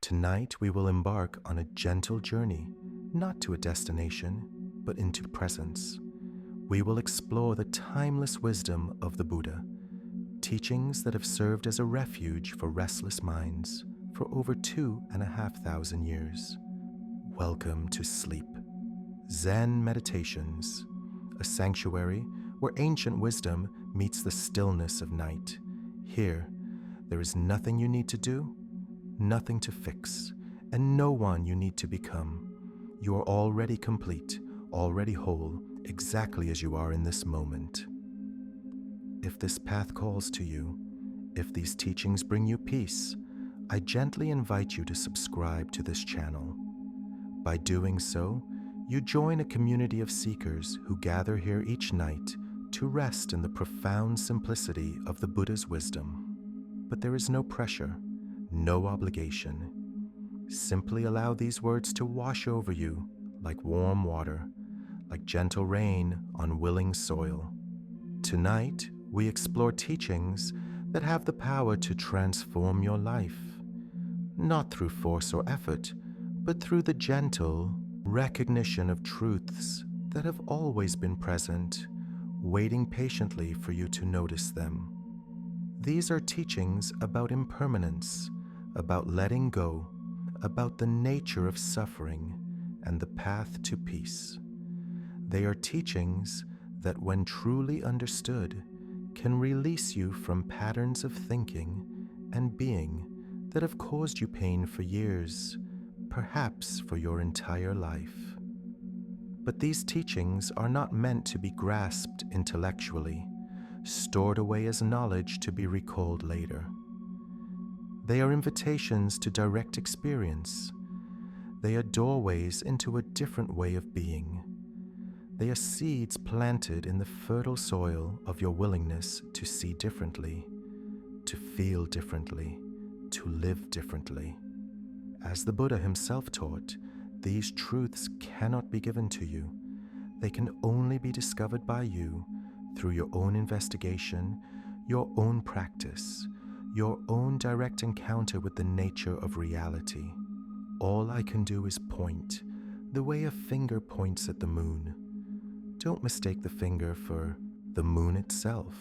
Tonight we will embark on a gentle journey, not to a destination, but into presence. We will explore the timeless wisdom of the Buddha, teachings that have served as a refuge for restless minds for over 2,500 years. Welcome to Sleep Zen Meditations, a sanctuary where ancient wisdom meets the stillness of night. Here, there is nothing you need to do, nothing to fix, and no one you need to become. You are already complete, already whole, exactly as you are in this moment. If this path calls to you, if these teachings bring you peace, I gently invite you to subscribe to this channel. By doing so, you join a community of seekers who gather here each night to rest in the profound simplicity of the Buddha's wisdom. But there is no pressure, no obligation. Simply allow these words to wash over you like warm water, like gentle rain on willing soil. Tonight, we explore teachings that have the power to transform your life, not through force or effort, but through the gentle recognition of truths that have always been present, waiting patiently for you to notice them. These are teachings about impermanence, about letting go, about the nature of suffering and the path to peace. They are teachings that, when truly understood, can release you from patterns of thinking and being that have caused you pain for years, perhaps for your entire life. But these teachings are not meant to be grasped intellectually, stored away as knowledge to be recalled later. They are invitations to direct experience. They are doorways into a different way of being. They are seeds planted in the fertile soil of your willingness to see differently, to feel differently, to live differently. As the Buddha himself taught, these truths cannot be given to you. They can only be discovered by you through your own investigation, your own practice, your own direct encounter with the nature of reality. All I can do is point, the way a finger points at the moon. Don't mistake the finger for the moon itself.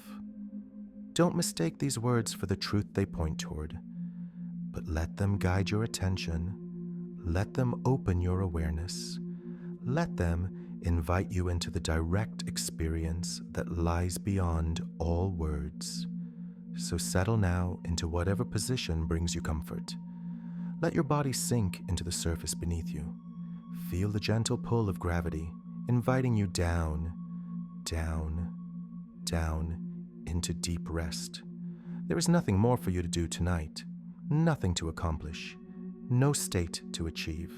Don't mistake these words for the truth they point toward, but let them guide your attention. Let them open your awareness. Let them invite you into the direct experience that lies beyond all words. So settle now into whatever position brings you comfort. Let your body sink into the surface beneath you. Feel the gentle pull of gravity, inviting you down, down, down into deep rest. There is nothing more for you to do tonight, nothing to accomplish, no state to achieve,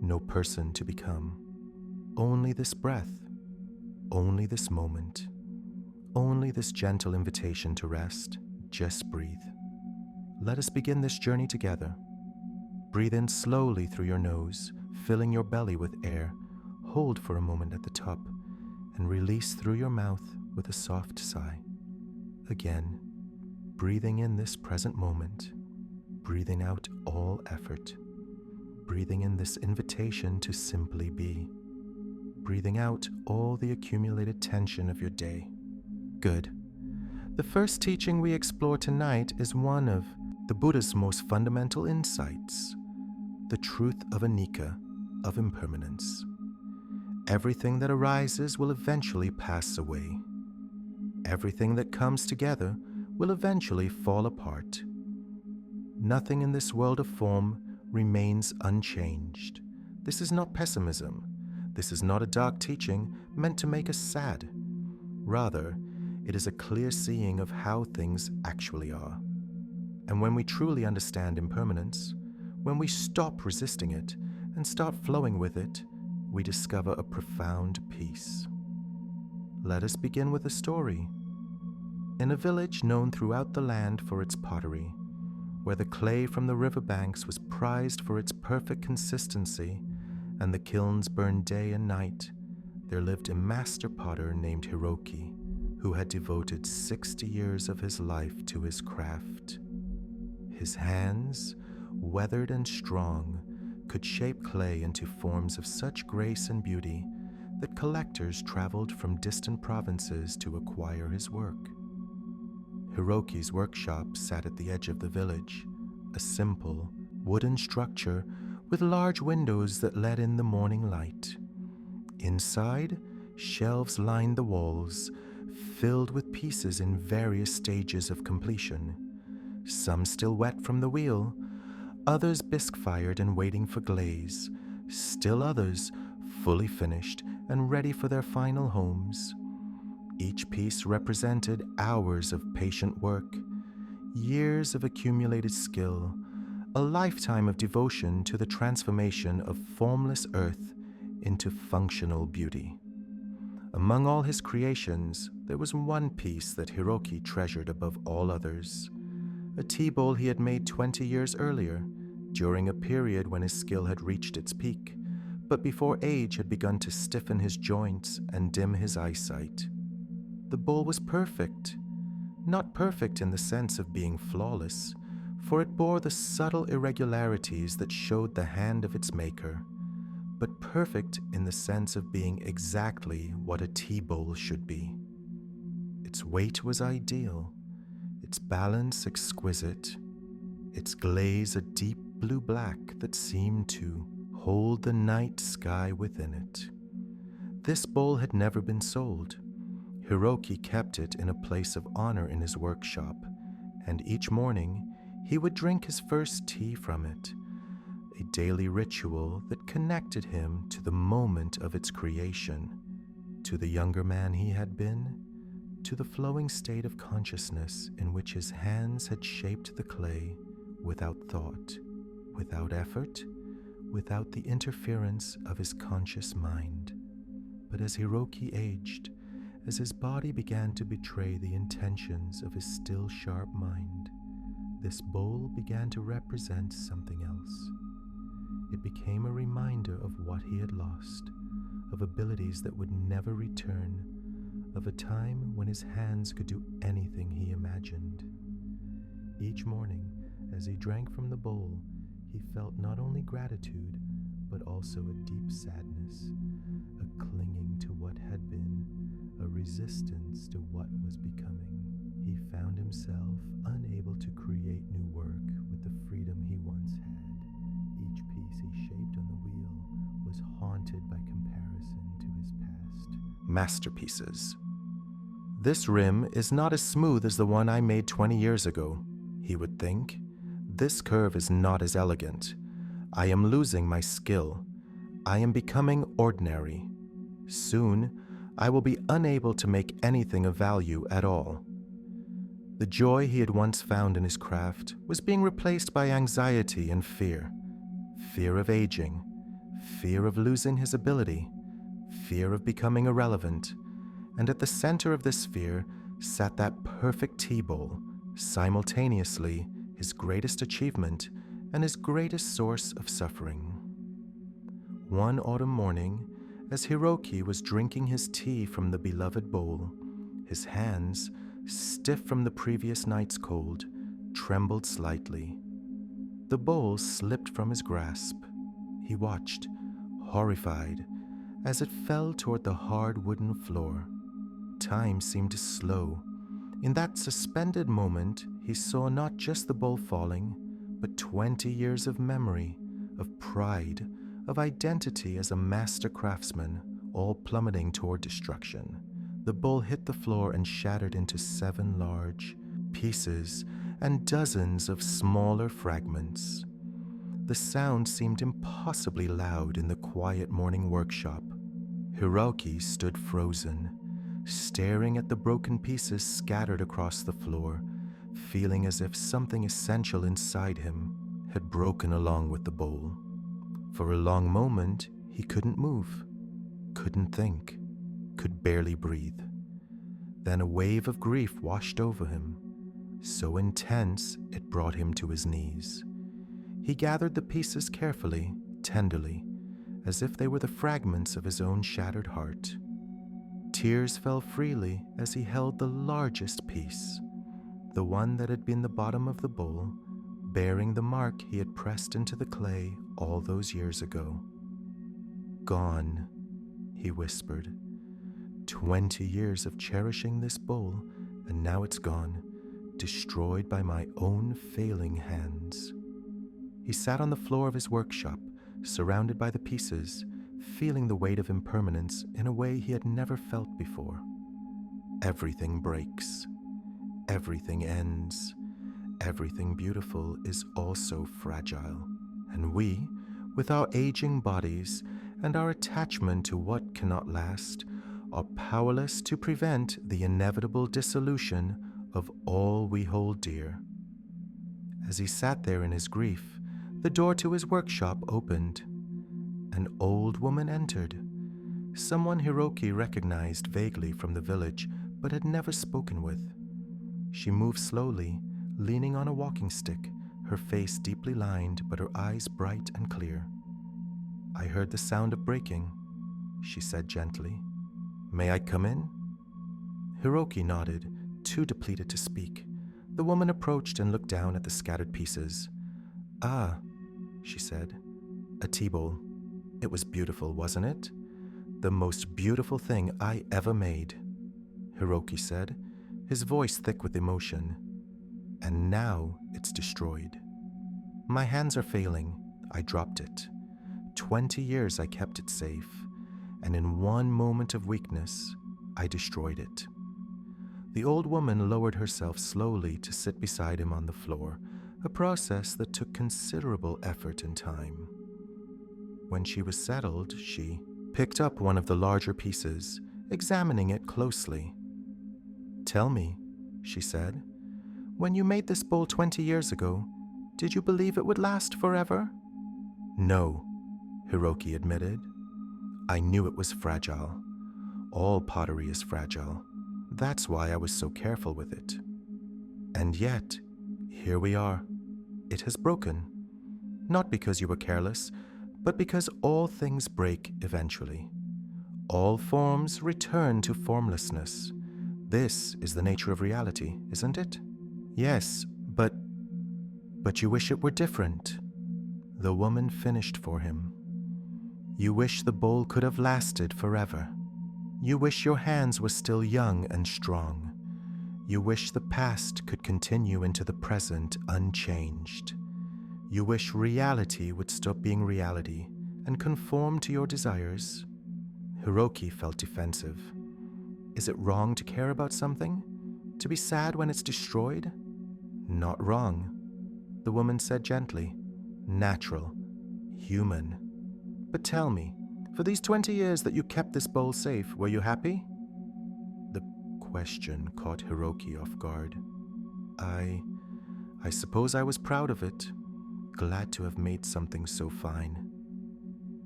no person to become. Only this breath, only this moment, only this gentle invitation to rest. Just breathe. Let us begin this journey together. Breathe in slowly through your nose, filling your belly with air. Hold for a moment at the top and release through your mouth with a soft sigh. Again, breathing in this present moment, breathing out all effort, breathing in this invitation to simply be, breathing out all the accumulated tension of your day. Good. The first teaching we explore tonight is one of the Buddha's most fundamental insights, the truth of anicca, of impermanence. Everything that arises will eventually pass away. Everything that comes together will eventually fall apart. Nothing in this world of form remains unchanged. This is not pessimism. This is not a dark teaching meant to make us sad. Rather, it is a clear seeing of how things actually are. And when we truly understand impermanence, when we stop resisting it and start flowing with it, we discover a profound peace. Let us begin with a story. In a village known throughout the land for its pottery, where the clay from the riverbanks was prized for its perfect consistency and the kilns burned day and night, there lived a master potter named Hiroki, who had devoted 60 years of his life to his craft. His hands, weathered and strong, could shape clay into forms of such grace and beauty that collectors traveled from distant provinces to acquire his work. Hiroki's workshop sat at the edge of the village, a simple, wooden structure with large windows that let in the morning light. Inside, shelves lined the walls, filled with pieces in various stages of completion, some still wet from the wheel, others bisque-fired and waiting for glaze, still others fully finished and ready for their final homes. Each piece represented hours of patient work, years of accumulated skill, a lifetime of devotion to the transformation of formless earth into functional beauty. Among all his creations, there was one piece that Hiroki treasured above all others, a tea bowl he had made 20 years earlier, during a period when his skill had reached its peak, but before age had begun to stiffen his joints and dim his eyesight. The bowl was perfect, not perfect in the sense of being flawless, for it bore the subtle irregularities that showed the hand of its maker, but perfect in the sense of being exactly what a tea bowl should be. Its weight was ideal, its balance exquisite, its glaze a deep blue-black that seemed to hold the night sky within it. This bowl had never been sold. Hiroki kept it in a place of honor in his workshop, and each morning he would drink his first tea from it, a daily ritual that connected him to the moment of its creation, to the younger man he had been, to the flowing state of consciousness in which his hands had shaped the clay without thought, without effort, without the interference of his conscious mind. But as Hiroki aged, as his body began to betray the intentions of his still sharp mind, this bowl began to represent something else. It became a reminder of what he had lost, of abilities that would never return, of a time when his hands could do anything he imagined. Each morning, as he drank from the bowl, he felt not only gratitude, but also a deep sadness, a clinging to what had been, a resistance to what was becoming. He found himself unable to create new work with the freedom he once had. Each piece he shaped on the wheel was haunted by comparison to his past masterpieces. This rim is not as smooth as the one I made 20 years ago, he would think. This curve is not as elegant. I am losing my skill. I am becoming ordinary. Soon, I will be unable to make anything of value at all. The joy he had once found in his craft was being replaced by anxiety and fear. Fear of aging, fear of losing his ability, fear of becoming irrelevant. And at the center of this fear sat that perfect tea bowl, simultaneously his greatest achievement and his greatest source of suffering. One autumn morning, as Hiroki was drinking his tea from the beloved bowl, his hands, stiff from the previous night's cold, trembled slightly. The bowl slipped from his grasp. He watched, horrified, as it fell toward the hard wooden floor. Time seemed to slow. In that suspended moment, he saw not just the bowl falling, but 20 years of memory, of pride, of identity as a master craftsman, all plummeting toward destruction. The bowl hit the floor and shattered into 7 large pieces and dozens of smaller fragments. The sound seemed impossibly loud in the quiet morning workshop. Hiroki stood frozen, staring at the broken pieces scattered across the floor, feeling as if something essential inside him had broken along with the bowl. For a long moment, he couldn't move, couldn't think, could barely breathe. Then a wave of grief washed over him, so intense it brought him to his knees. He gathered the pieces carefully, tenderly, as if they were the fragments of his own shattered heart. Tears fell freely as he held the largest piece, the one that had been the bottom of the bowl, bearing the mark he had pressed into the clay all those years ago. "Gone," he whispered. 20 years of cherishing this bowl, and now it's gone, destroyed by my own failing hands. He sat on the floor of his workshop, surrounded by the pieces, feeling the weight of impermanence in a way he had never felt before. Everything breaks. Everything ends. Everything beautiful is also fragile. And we, with our aging bodies and our attachment to what cannot last, are powerless to prevent the inevitable dissolution of all we hold dear. As he sat there in his grief, the door to his workshop opened. An old woman entered, someone Hiroki recognized vaguely from the village but had never spoken with. She moved slowly, leaning on a walking stick, her face deeply lined but her eyes bright and clear. "I heard the sound of breaking," she said gently. "May I come in?" Hiroki nodded, too depleted to speak. The woman approached and looked down at the scattered pieces. "Ah," she said, "a tea bowl. It was beautiful, wasn't it? The most beautiful thing I ever made," Hiroki said, his voice thick with emotion. "And now it's destroyed. My hands are failing. I dropped it. 20 years I kept it safe, and in one moment of weakness, I destroyed it." The old woman lowered herself slowly to sit beside him on the floor, a process that took considerable effort and time. When she was settled, she picked up one of the larger pieces, examining it closely. "Tell me," she said, "when you made this bowl 20 years ago, did you believe it would last forever?" "No," Hiroki admitted. "I knew it was fragile. All pottery is fragile. That's why I was so careful with it. And yet, here we are. It has broken. Not because you were careless, but because all things break eventually. All forms return to formlessness. This is the nature of reality, isn't it?" "Yes, but you wish it were different." The woman finished for him. "You wish the bowl could have lasted forever. You wish your hands were still young and strong. You wish the past could continue into the present unchanged. You wish reality would stop being reality and conform to your desires." Hiroki felt defensive. Is it wrong to care about something? To be sad when it's destroyed? "Not wrong," the woman said gently. "Natural. Human. But tell me, for these 20 years that you kept this bowl safe, were you happy?" The question caught Hiroki off guard. I suppose I was proud of it, glad to have made something so fine.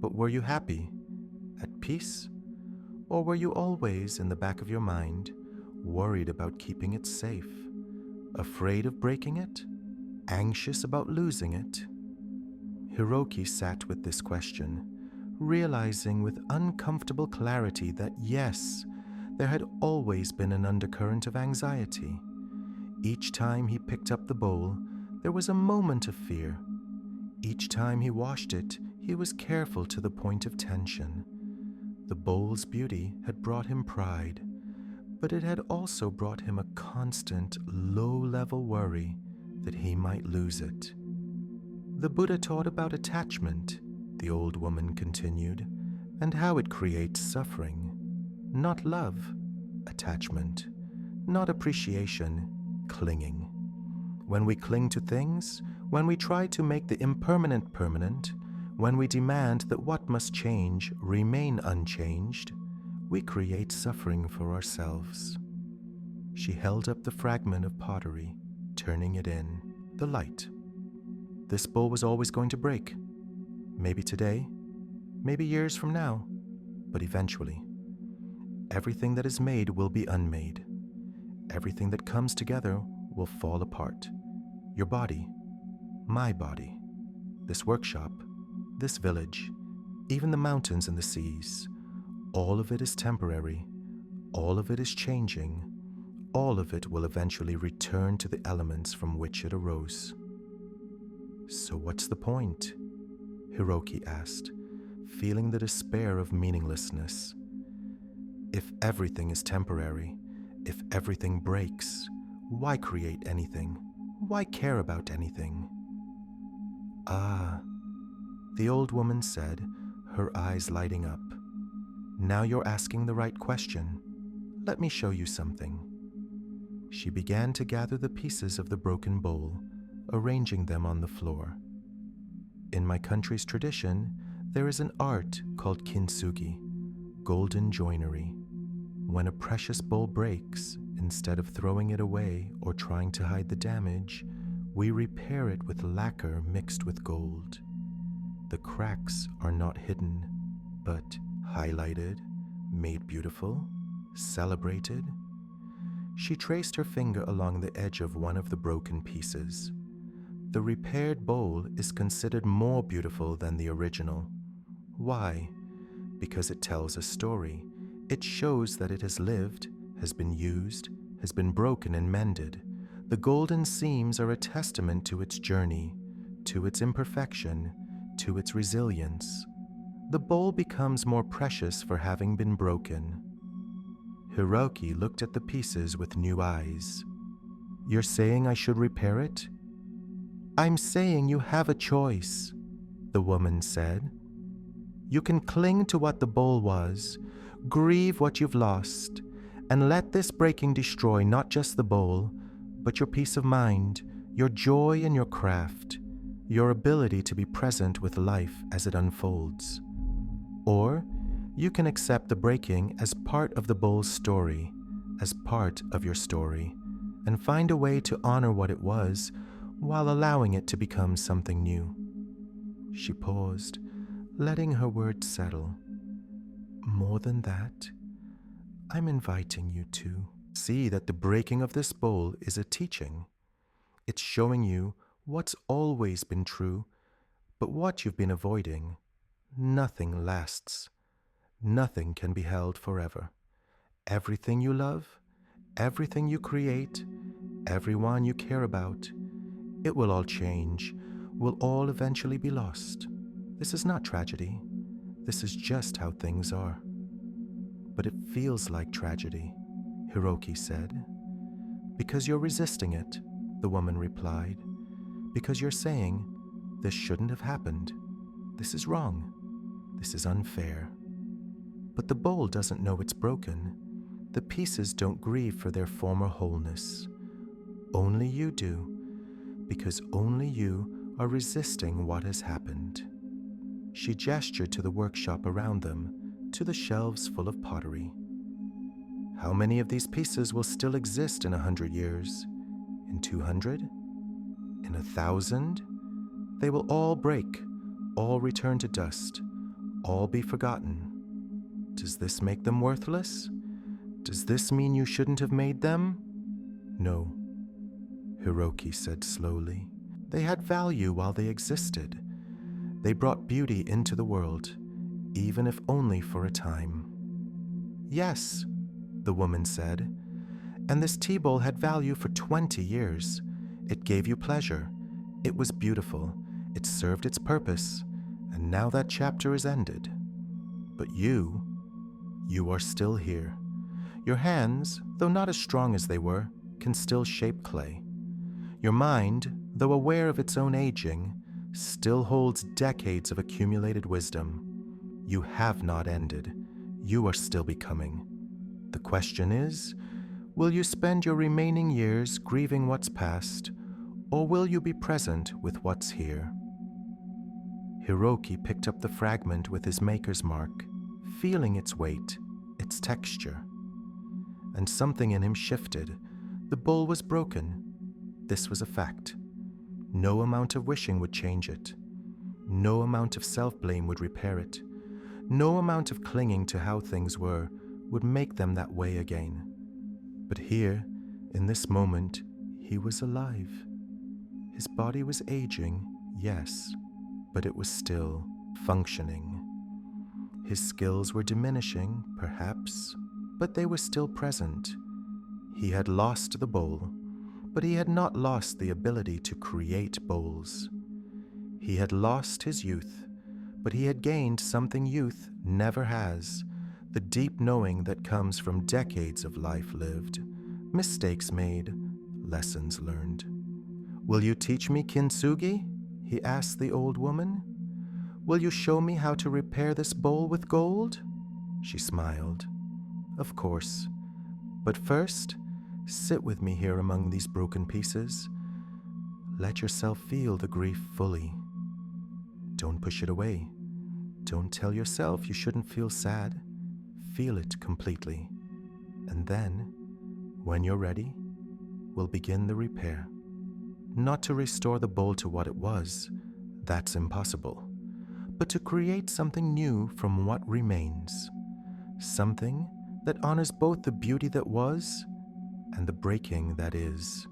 But were you happy? At peace? Or were you always, in the back of your mind, worried about keeping it safe? Afraid of breaking it? Anxious about losing it? Hiroki sat with this question, realizing with uncomfortable clarity that yes, there had always been an undercurrent of anxiety. Each time he picked up the bowl, there was a moment of fear. Each time he washed it, he was careful to the point of tension. The bowl's beauty had brought him pride, but it had also brought him a constant, low-level worry that he might lose it. The Buddha taught about attachment, the old woman continued, and how it creates suffering. Not love, attachment. Not appreciation, clinging. When we cling to things, when we try to make the impermanent permanent, when we demand that what must change remain unchanged, we create suffering for ourselves. She held up the fragment of pottery, turning it in. The light. This bowl was always going to break. Maybe today, maybe years from now, but eventually. Everything that is made will be unmade. Everything that comes together will fall apart. Your body, my body, this workshop, this village, even the mountains and the seas. All of it is temporary. All of it is changing. All of it will eventually return to the elements from which it arose. "So what's the point?" Hiroki asked, feeling the despair of meaninglessness. If everything is temporary, if everything breaks, why create anything? Why care about anything? "Ah," the old woman said, her eyes lighting up. "Now you're asking the right question. Let me show you something." She began to gather the pieces of the broken bowl, arranging them on the floor. In my country's tradition, there is an art called kintsugi, golden joinery. When a precious bowl breaks, instead of throwing it away or trying to hide the damage, we repair it with lacquer mixed with gold. The cracks are not hidden, but highlighted, made beautiful, celebrated. She traced her finger along the edge of one of the broken pieces. The repaired bowl is considered more beautiful than the original. Why? Because it tells a story. It shows that it has lived, has been used, has been broken and mended. The golden seams are a testament to its journey, to its imperfection, to its resilience. The bowl becomes more precious for having been broken. Hiroki looked at the pieces with new eyes. "You're saying I should repair it?" "I'm saying you have a choice," the woman said. "You can cling to what the bowl was, grieve what you've lost, and let this breaking destroy not just the bowl, but your peace of mind, your joy in your craft, your ability to be present with life as it unfolds. Or you can accept the breaking as part of the bowl's story, as part of your story, and find a way to honor what it was while allowing it to become something new." She paused, letting her words settle. "More than that, I'm inviting you to see that the breaking of this bowl is a teaching. It's showing you what's always been true, but what you've been avoiding. Nothing lasts. Nothing can be held forever. Everything you love, everything you create, everyone you care about, it will all change, will all eventually be lost. This is not tragedy. This is just how things are." "But it feels like tragedy," Hiroki said. "Because you're resisting it," the woman replied. "Because you're saying, this shouldn't have happened. This is wrong. This is unfair." But the bowl doesn't know it's broken. The pieces don't grieve for their former wholeness. Only you do, because only you are resisting what has happened. She gestured to the workshop around them, to the shelves full of pottery. "How many of these pieces will still exist in 100 years? In 200? In 1,000? They will all break, all return to dust, all be forgotten. Does this make them worthless? Does this mean you shouldn't have made them? No," Hiroki said slowly. "They had value while they existed. They brought beauty into the world, even if only for a time." "Yes," the woman said, "and this tea bowl had value for 20 years. It gave you pleasure. It was beautiful. It served its purpose, and now that chapter is ended. But you are still here. Your hands, though not as strong as they were, can still shape clay. Your mind, though aware of its own aging, still holds decades of accumulated wisdom. You have not ended. You are still becoming. The question is, will you spend your remaining years grieving what's past, or will you be present with what's here?" Hiroki picked up the fragment with his maker's mark, feeling its weight, its texture. And something in him shifted. The bowl was broken. This was a fact. No amount of wishing would change it. No amount of self-blame would repair it. No amount of clinging to how things were would make them that way again. But here, in this moment, he was alive. His body was aging, yes, but it was still functioning. His skills were diminishing, perhaps, but they were still present. He had lost the bowl, but he had not lost the ability to create bowls. He had lost his youth, but he had gained something youth never has, the deep knowing that comes from decades of life lived, mistakes made, lessons learned. "Will you teach me kintsugi?" he asked the old woman. "Will you show me how to repair this bowl with gold?" She smiled. "Of course. But first, sit with me here among these broken pieces. Let yourself feel the grief fully. Don't push it away. Don't tell yourself you shouldn't feel sad. Feel it completely. And then, when you're ready, we'll begin the repair. Not to restore the bowl to what it was, that's impossible, but to create something new from what remains. Something that honors both the beauty that was and the breaking that is."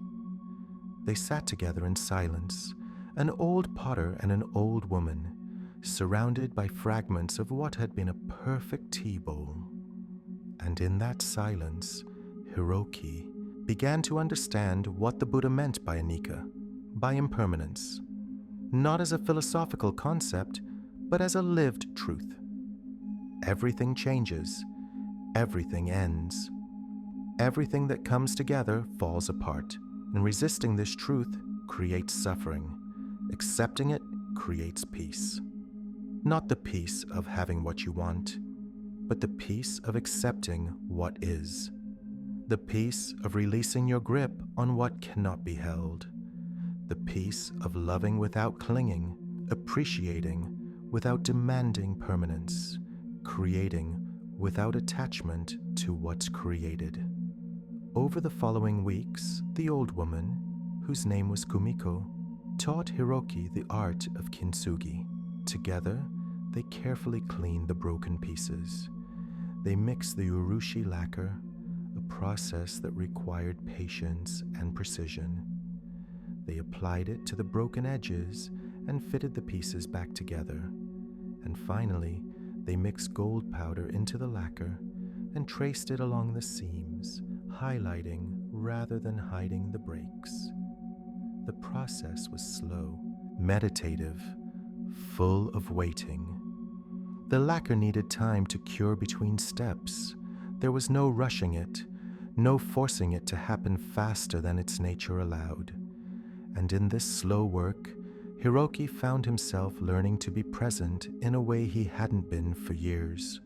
They sat together in silence, an old potter and an old woman, surrounded by fragments of what had been a perfect tea bowl. And in that silence, Hiroki began to understand what the Buddha meant by anicca, by impermanence, not as a philosophical concept, but as a lived truth. Everything changes, everything ends. Everything that comes together falls apart, and resisting this truth creates suffering. Accepting it creates peace. Not the peace of having what you want, but the peace of accepting what is. The peace of releasing your grip on what cannot be held. The peace of loving without clinging, appreciating without demanding permanence, creating without attachment to what's created. Over the following weeks, the old woman, whose name was Kumiko, taught Hiroki the art of kintsugi. Together, they carefully cleaned the broken pieces. They mixed the urushi lacquer, a process that required patience and precision. They applied it to the broken edges and fitted the pieces back together. And finally, they mixed gold powder into the lacquer and traced it along the seams, highlighting rather than hiding the breaks. The process was slow, meditative, full of waiting. The lacquer needed time to cure between steps. There was no rushing it, no forcing it to happen faster than its nature allowed. And in this slow work, Hiroki found himself learning to be present in a way he hadn't been for years.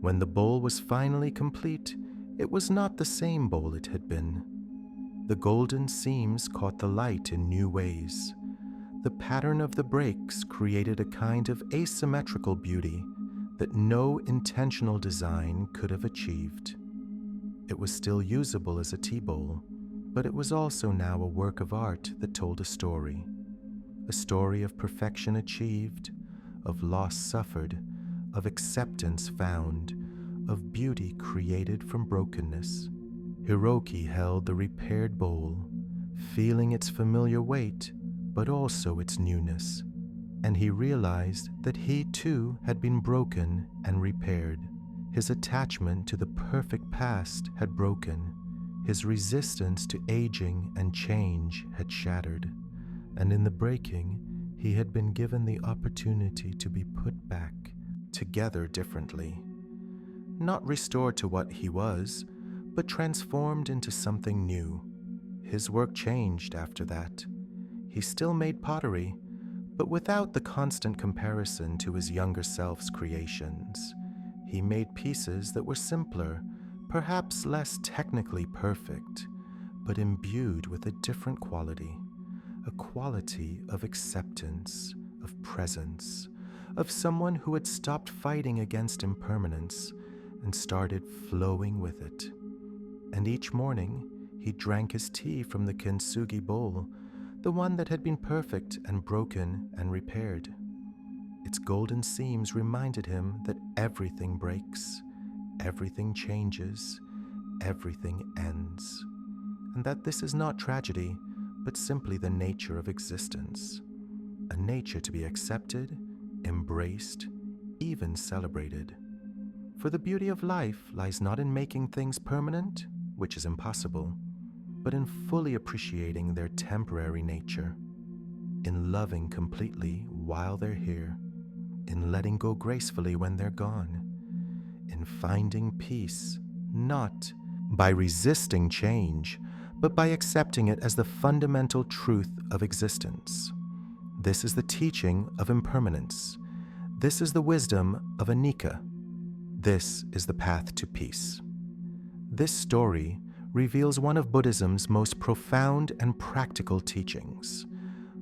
When the bowl was finally complete, it was not the same bowl it had been. The golden seams caught the light in new ways. The pattern of the breaks created a kind of asymmetrical beauty that no intentional design could have achieved. It was still usable as a tea bowl, but it was also now a work of art that told a story of perfection achieved, of loss suffered, of acceptance found, of beauty created from brokenness. Hiroki held the repaired bowl, feeling its familiar weight, but also its newness, and he realized that he too had been broken and repaired. His attachment to the perfect past had broken. His resistance to aging and change had shattered, and in the breaking, he had been given the opportunity to be put back together differently. Not restored to what he was, but transformed into something new. His work changed after that. He still made pottery, but without the constant comparison to his younger self's creations. He made pieces that were simpler, perhaps less technically perfect, but imbued with a different quality, a quality of acceptance, of presence, of someone who had stopped fighting against impermanence and started flowing with it. And each morning, he drank his tea from the kintsugi bowl, the one that had been perfect and broken and repaired. Its golden seams reminded him that everything breaks, everything changes, everything ends, and that this is not tragedy, but simply the nature of existence, a nature to be accepted, embraced, even celebrated. For the beauty of life lies not in making things permanent, which is impossible, but in fully appreciating their temporary nature. in loving completely while they're here, in letting go gracefully when they're gone, in finding peace, not by resisting change, but by accepting it as the fundamental truth of existence. This is the teaching of impermanence. This is the wisdom of anicca. This is the path to peace. This story reveals one of Buddhism's most profound and practical teachings,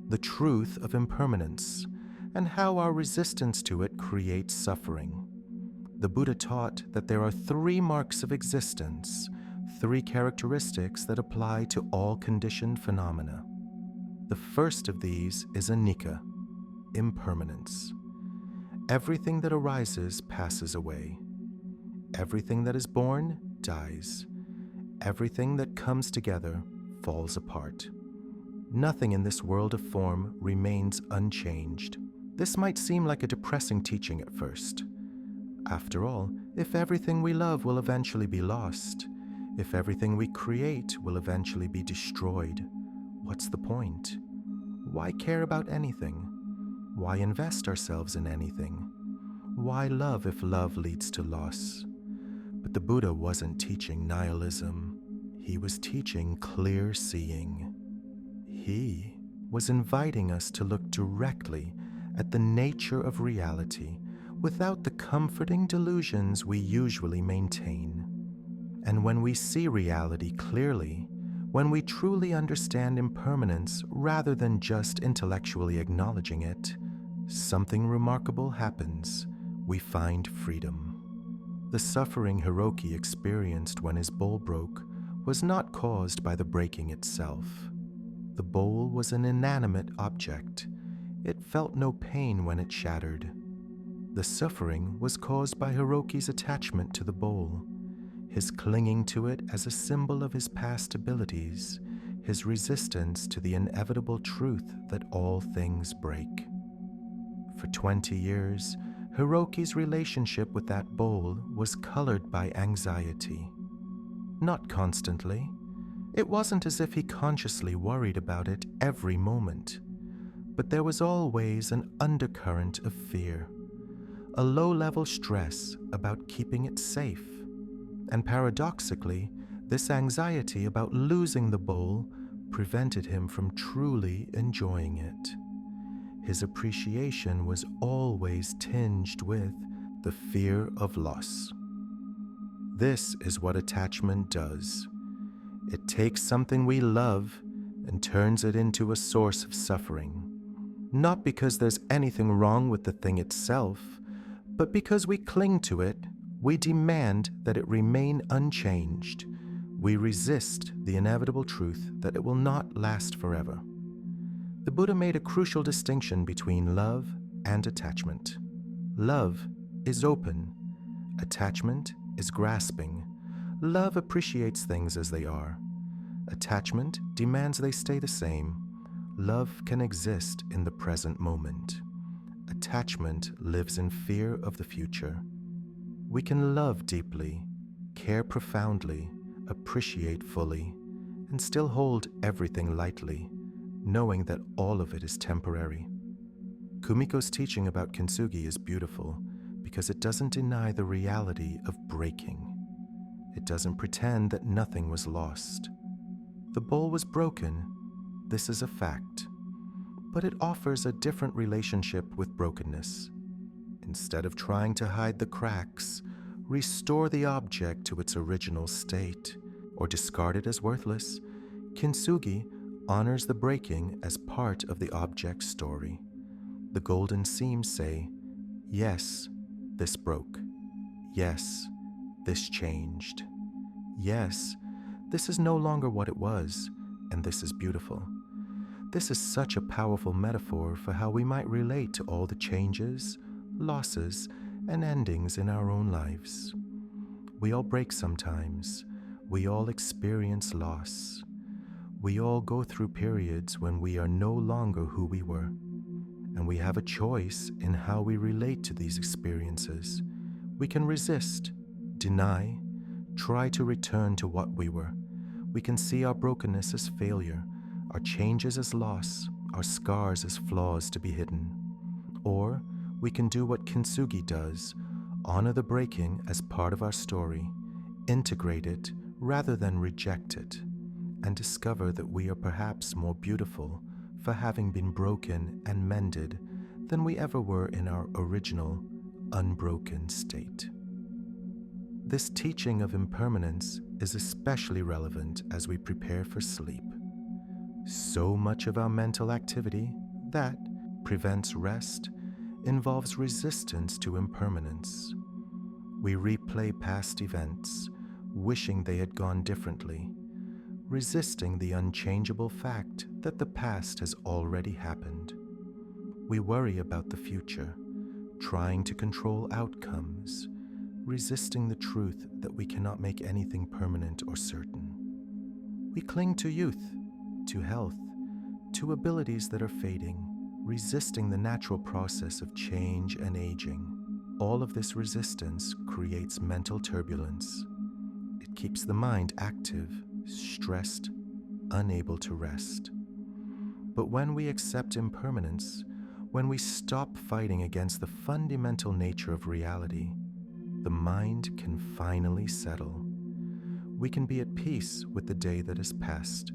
the truth of impermanence, and how our resistance to it creates suffering. The Buddha taught that there are 3 marks of existence, 3 characteristics that apply to all conditioned phenomena. The first of these is anicca, impermanence. Everything that arises passes away. Everything that is born dies. Everything that comes together falls apart. Nothing in this world of form remains unchanged. This might seem like a depressing teaching at first. After all, if everything we love will eventually be lost, if everything we create will eventually be destroyed, what's the point? Why care about anything? Why invest ourselves in anything? Why love if love leads to loss? But the Buddha wasn't teaching nihilism. He was teaching clear seeing. He was inviting us to look directly at the nature of reality without the comforting delusions we usually maintain. And when we see reality clearly, when we truly understand impermanence rather than just intellectually acknowledging it, something remarkable happens. We find freedom. The suffering Hiroki experienced when his bowl broke was not caused by the breaking itself. The bowl was an inanimate object. It felt no pain when it shattered. The suffering was caused by Hiroki's attachment to the bowl, his clinging to it as a symbol of his past abilities, his resistance to the inevitable truth that all things break. For 20 years, Hiroki's relationship with that bowl was colored by anxiety. Not constantly. It wasn't as if he consciously worried about it every moment. But there was always an undercurrent of fear, a low-level stress about keeping it safe. And paradoxically, this anxiety about losing the bowl prevented him from truly enjoying it. His appreciation was always tinged with the fear of loss. This is what attachment does. It takes something we love and turns it into a source of suffering. Not because there's anything wrong with the thing itself, but because we cling to it, we demand that it remain unchanged. We resist the inevitable truth that it will not last forever. The Buddha made a crucial distinction between love and attachment. Love is open. Attachment is grasping. Love appreciates things as they are. Attachment demands they stay the same. Love can exist in the present moment. Attachment lives in fear of the future. We can love deeply, care profoundly, appreciate fully, and still hold everything lightly, knowing that all of it is temporary. Kumiko's teaching about kintsugi is beautiful because it doesn't deny the reality of breaking. It doesn't pretend that nothing was lost. The bowl was broken. This is a fact. But it offers a different relationship with brokenness. Instead of trying to hide the cracks, restore the object to its original state, or discard it as worthless, kintsugi honors the breaking as part of the object's story. The golden seams say, yes, this broke. Yes, this changed. Yes, this is no longer what it was, and this is beautiful. This is such a powerful metaphor for how we might relate to all the changes, losses, and endings in our own lives. We all break sometimes. We all experience loss. We all go through periods when we are no longer who we were, and we have a choice in how we relate to these experiences. We can resist, deny, try to return to what we were. We can see our brokenness as failure, our changes as loss, our scars as flaws to be hidden. Or we can do what Kintsugi does, honor the breaking as part of our story, integrate it rather than reject it, and discover that we are perhaps more beautiful for having been broken and mended than we ever were in our original, unbroken state. This teaching of impermanence is especially relevant as we prepare for sleep. So much of our mental activity that prevents rest involves resistance to impermanence. We replay past events, wishing they had gone differently, resisting the unchangeable fact that the past has already happened. We worry about the future, trying to control outcomes, resisting the truth that we cannot make anything permanent or certain. We cling to youth, to health, to abilities that are fading, resisting the natural process of change and aging. All of this resistance creates mental turbulence. It keeps the mind active, stressed, unable to rest. But when we accept impermanence, when we stop fighting against the fundamental nature of reality, the mind can finally settle. We can be at peace with the day that has passed,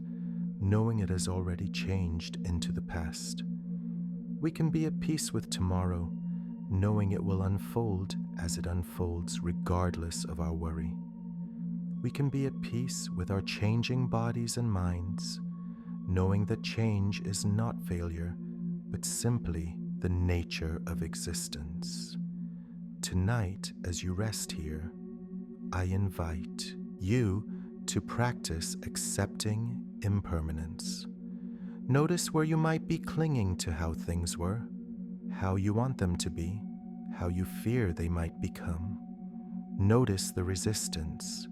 knowing it has already changed into the past. We can be at peace with tomorrow, knowing it will unfold as it unfolds regardless of our worry. We can be at peace with our changing bodies and minds, knowing that change is not failure, but simply the nature of existence. Tonight, as you rest here, I invite you to practice accepting impermanence. Notice where you might be clinging to how things were, how you want them to be, how you fear they might become. Notice the resistance,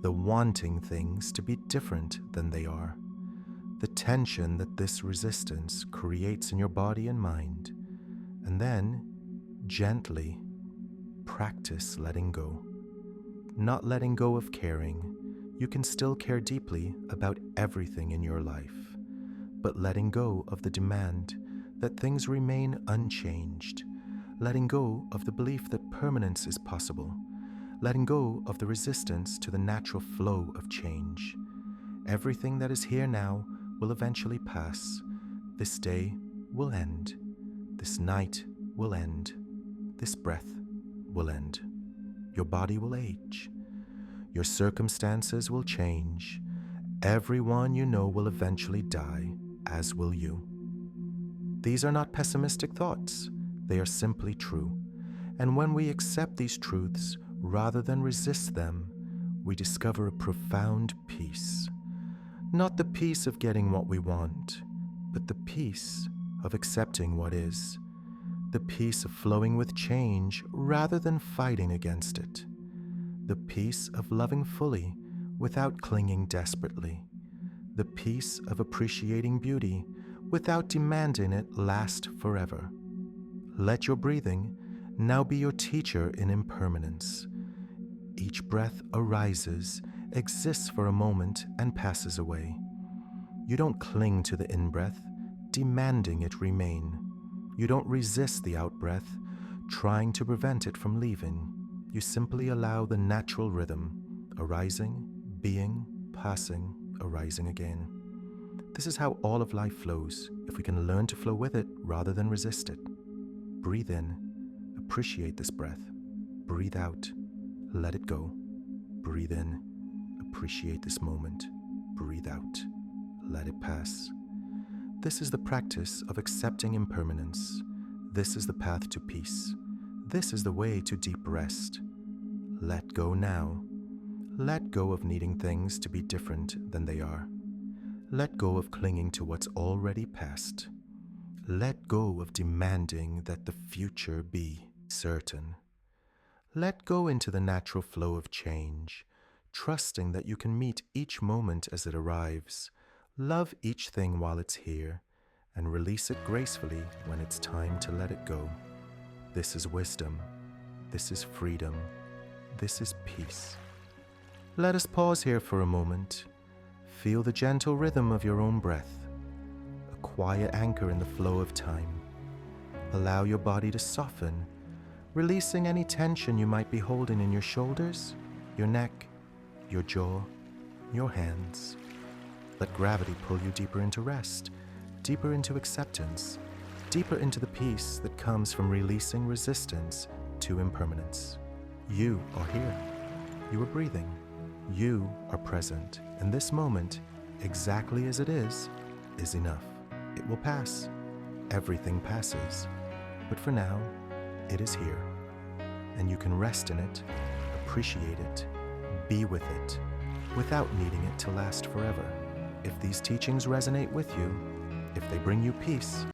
the wanting things to be different than they are, the tension that this resistance creates in your body and mind, and then gently practice letting go. Not letting go of caring. You can still care deeply about everything in your life, but letting go of the demand that things remain unchanged, letting go of the belief that permanence is possible, letting go of the resistance to the natural flow of change. Everything that is here now will eventually pass. This day will end. This night will end. This breath will end. Your body will age. Your circumstances will change. Everyone you know will eventually die, as will you. These are not pessimistic thoughts. They are simply true. And when we accept these truths rather than resist them, we discover a profound peace. Not the peace of getting what we want, but the peace of accepting what is. The peace of flowing with change rather than fighting against it. The peace of loving fully without clinging desperately. The peace of appreciating beauty without demanding it last forever. Let your breathing now be your teacher in impermanence. Each breath arises, exists for a moment, and passes away. You don't cling to the in-breath, demanding it remain. You don't resist the out-breath, trying to prevent it from leaving. You simply allow the natural rhythm, arising, being, passing, arising again. This is how all of life flows, if we can learn to flow with it rather than resist it. Breathe in, appreciate this breath. Breathe out, let it go. Breathe in, appreciate this moment. Breathe out, let it pass. This is the practice of accepting impermanence. This is the path to peace. This is the way to deep rest. Let go now. Let go of needing things to be different than they are. Let go of clinging to what's already past. Let go of demanding that the future be certain. Let go into the natural flow of change, trusting that you can meet each moment as it arrives. Love each thing while it's here, and release it gracefully when it's time to let it go. This is wisdom. This is freedom. This is peace. Let us pause here for a moment. Feel the gentle rhythm of your own breath. A quiet anchor in the flow of time. Allow your body to soften, releasing any tension you might be holding in your shoulders, your neck, your jaw, your hands. Let gravity pull you deeper into rest, deeper into acceptance, deeper into the peace that comes from releasing resistance to impermanence. You are here. You are breathing. You are present. And this moment, exactly as it is enough. It will pass. Everything passes. But for now, it is here. And you can rest in it, appreciate it, be with it, without needing it to last forever. If these teachings resonate with you, if they bring you peace,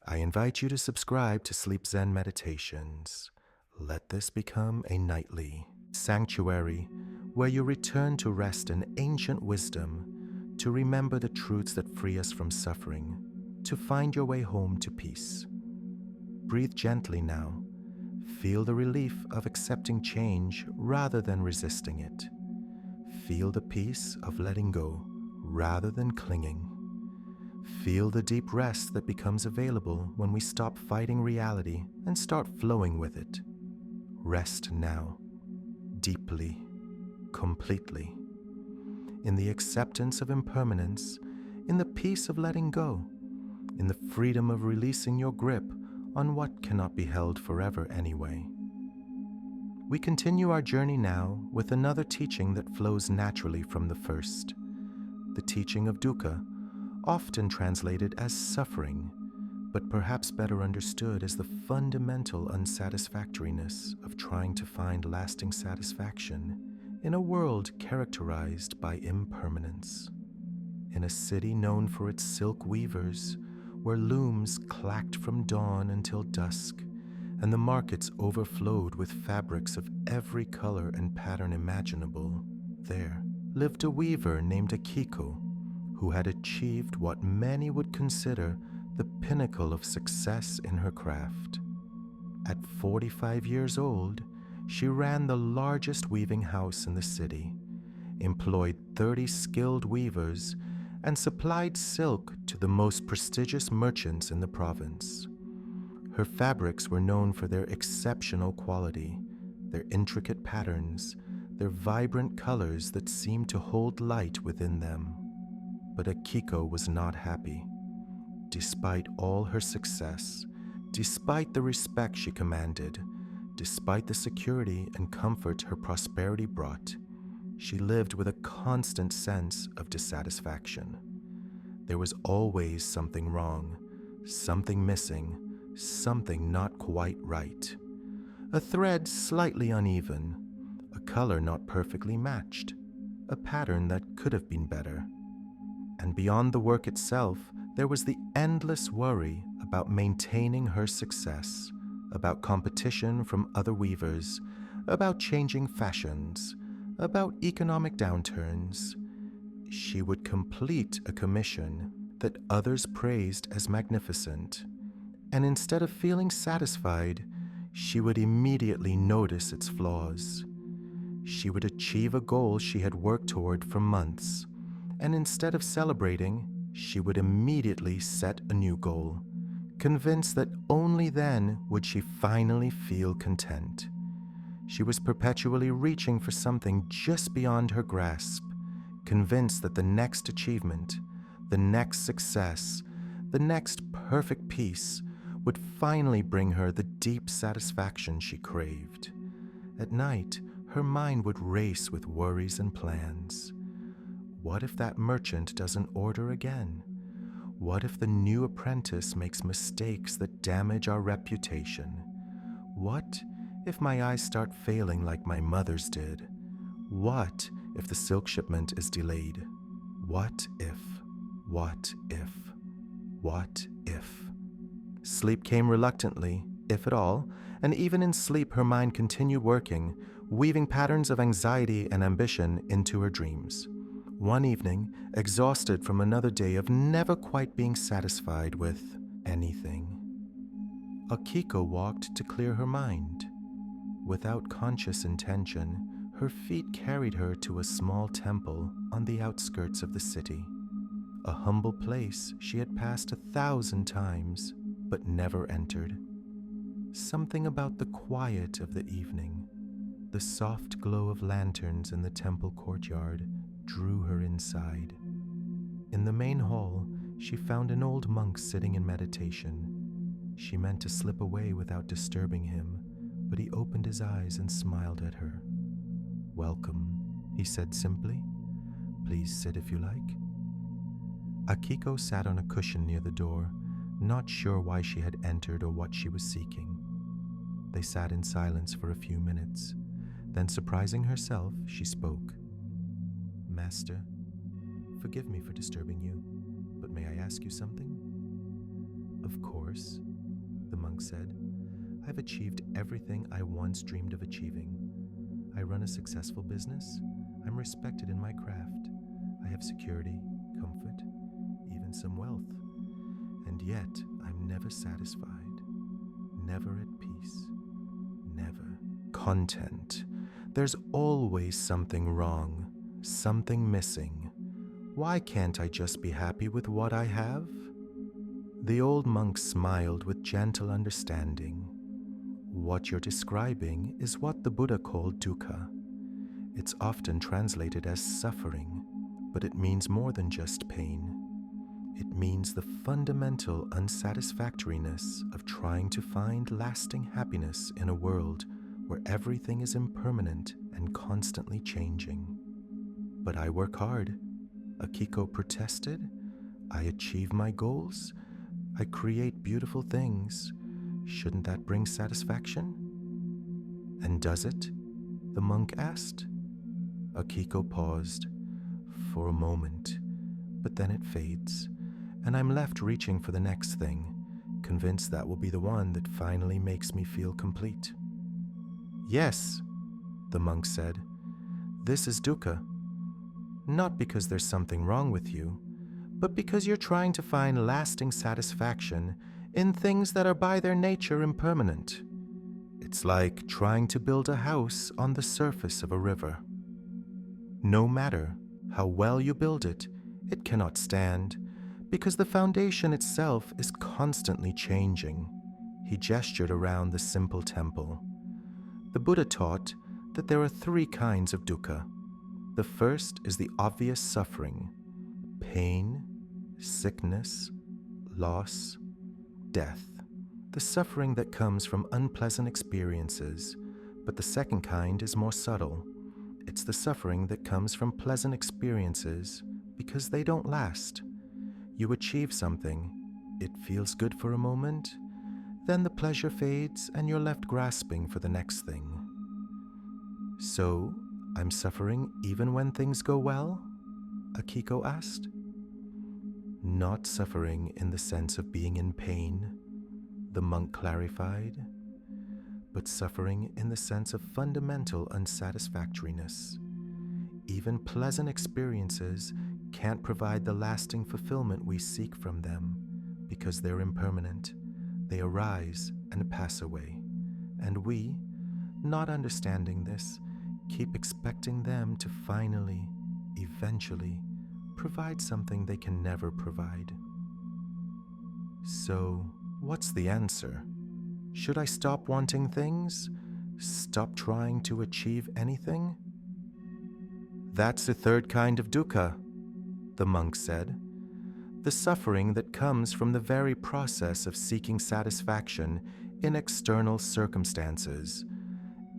I invite you to subscribe to Sleep Zen Meditations. Let this become a nightly sanctuary where you return to rest in ancient wisdom, to remember the truths that free us from suffering, to find your way home to peace. Breathe gently now. Feel the relief of accepting change rather than resisting it. Feel the peace of letting go rather than clinging. Feel the deep rest that becomes available when we stop fighting reality and start flowing with it. Rest now, deeply, completely, in the acceptance of impermanence, in the peace of letting go, in the freedom of releasing your grip on what cannot be held forever anyway. We continue our journey now with another teaching that flows naturally from the first, the teaching of dukkha, often translated as suffering, but perhaps better understood as the fundamental unsatisfactoriness of trying to find lasting satisfaction in a world characterized by impermanence. In a city known for its silk weavers, where looms clacked from dawn until dusk, and the markets overflowed with fabrics of every color and pattern imaginable, there lived a weaver named Akiko, who had achieved what many would consider the pinnacle of success in her craft. At 45 years old, she ran the largest weaving house in the city, employed 30 skilled weavers, and supplied silk to the most prestigious merchants in the province. Her fabrics were known for their exceptional quality, their intricate patterns, their vibrant colors that seemed to hold light within them. But Akiko was not happy. Despite all her success, despite the respect she commanded, despite the security and comfort her prosperity brought, she lived with a constant sense of dissatisfaction. There was always something wrong, something missing, something not quite right. A thread slightly uneven, a color not perfectly matched, a pattern that could have been better. And beyond the work itself, there was the endless worry about maintaining her success, about competition from other weavers, about changing fashions, about economic downturns. She would complete a commission that others praised as magnificent, and instead of feeling satisfied, she would immediately notice its flaws. She would achieve a goal she had worked toward for months, and instead of celebrating, she would immediately set a new goal, convinced that only then would she finally feel content. She was perpetually reaching for something just beyond her grasp, convinced that the next achievement, the next success, the next perfect peace would finally bring her the deep satisfaction she craved. At night, her mind would race with worries and plans. What if that merchant doesn't order again? What if the new apprentice makes mistakes that damage our reputation? What if my eyes start failing like my mother's did? What if the silk shipment is delayed? What if? What if? What if? Sleep came reluctantly, if at all, and even in sleep her mind continued working, weaving patterns of anxiety and ambition into her dreams. One evening, exhausted from another day of never quite being satisfied with anything, Akiko walked to clear her mind. Without conscious intention, her feet carried her to a small temple on the outskirts of the city. a humble place she had passed 1,000 times but never entered. Something about the quiet of the evening, the soft glow of lanterns in the temple courtyard, drew her inside. In the main hall, she found an old monk sitting in meditation. She meant to slip away without disturbing him, but he opened his eyes and smiled at her. "Welcome," he said simply. "Please sit if you like." Akiko sat on a cushion near the door, not sure why she had entered or what she was seeking. They sat in silence for a few minutes. Then, surprising herself, she spoke. "Master, forgive me for disturbing you, but may I ask you something?" "Of course," the monk said. "I've achieved everything I once dreamed of achieving. I run a successful business. I'm respected in my craft. I have security, comfort, even some wealth. And yet, I'm never satisfied, never at peace, never content. There's always something wrong, something missing. Why can't I just be happy with what I have?" The old monk smiled with gentle understanding. "What you're describing is what the Buddha called dukkha. It's often translated as suffering, but it means more than just pain. It means the fundamental unsatisfactoriness of trying to find lasting happiness in a world where everything is impermanent and constantly changing." "But I work hard," Akiko protested. "I achieve my goals. I create beautiful things. Shouldn't that bring satisfaction?" "And does it?" the monk asked. Akiko paused for a moment, but then it fades, and I'm left reaching for the next thing, convinced that will be the one that finally makes me feel complete. "Yes," the monk said, "this is dukkha. Not because there's something wrong with you, but because you're trying to find lasting satisfaction in things that are by their nature impermanent. It's like trying to build a house on the surface of a river. No matter how well you build it, it cannot stand, because the foundation itself is constantly changing." He gestured around the simple temple. The Buddha taught that there are 3 kinds of dukkha. The first is the obvious suffering: pain, sickness, loss, death. The suffering that comes from unpleasant experiences. But the second kind is more subtle. It's the suffering that comes from pleasant experiences because they don't last. You achieve something, it feels good for a moment, then the pleasure fades and you're left grasping for the next thing. "So, I'm suffering even when things go well?" Akiko asked. "Not suffering in the sense of being in pain," the monk clarified, "but suffering in the sense of fundamental unsatisfactoriness. Even pleasant experiences can't provide the lasting fulfillment we seek from them because they're impermanent. They arise and pass away. And we, not understanding this, keep expecting them to finally, eventually, provide something they can never provide." "So, what's the answer? Should I stop wanting things? Stop trying to achieve anything?" "That's the 3rd kind of dukkha," the monk said. "The suffering that comes from the very process of seeking satisfaction in external circumstances.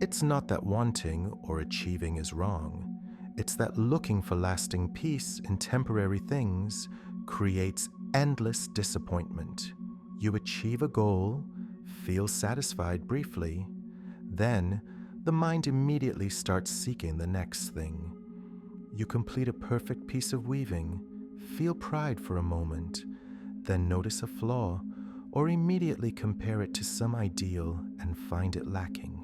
It's not that wanting or achieving is wrong. It's that looking for lasting peace in temporary things creates endless disappointment. You achieve a goal, feel satisfied briefly, then the mind immediately starts seeking the next thing. You complete a perfect piece of weaving, feel pride for a moment, then notice a flaw, or immediately compare it to some ideal and find it lacking.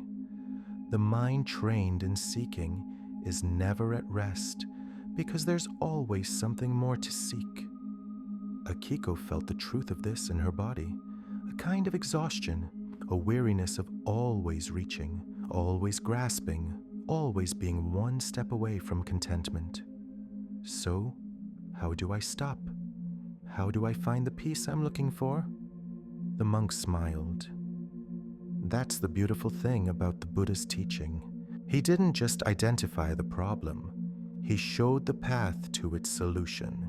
The mind trained in seeking is never at rest because there's always something more to seek." Akiko felt the truth of this in her body, a kind of exhaustion, a weariness of always reaching, always grasping, always being one step away from contentment. "So, how do I stop?" How do I find the peace I'm looking for? The monk smiled. That's the beautiful thing about the Buddha's teaching. He didn't just identify the problem, he showed the path to its solution.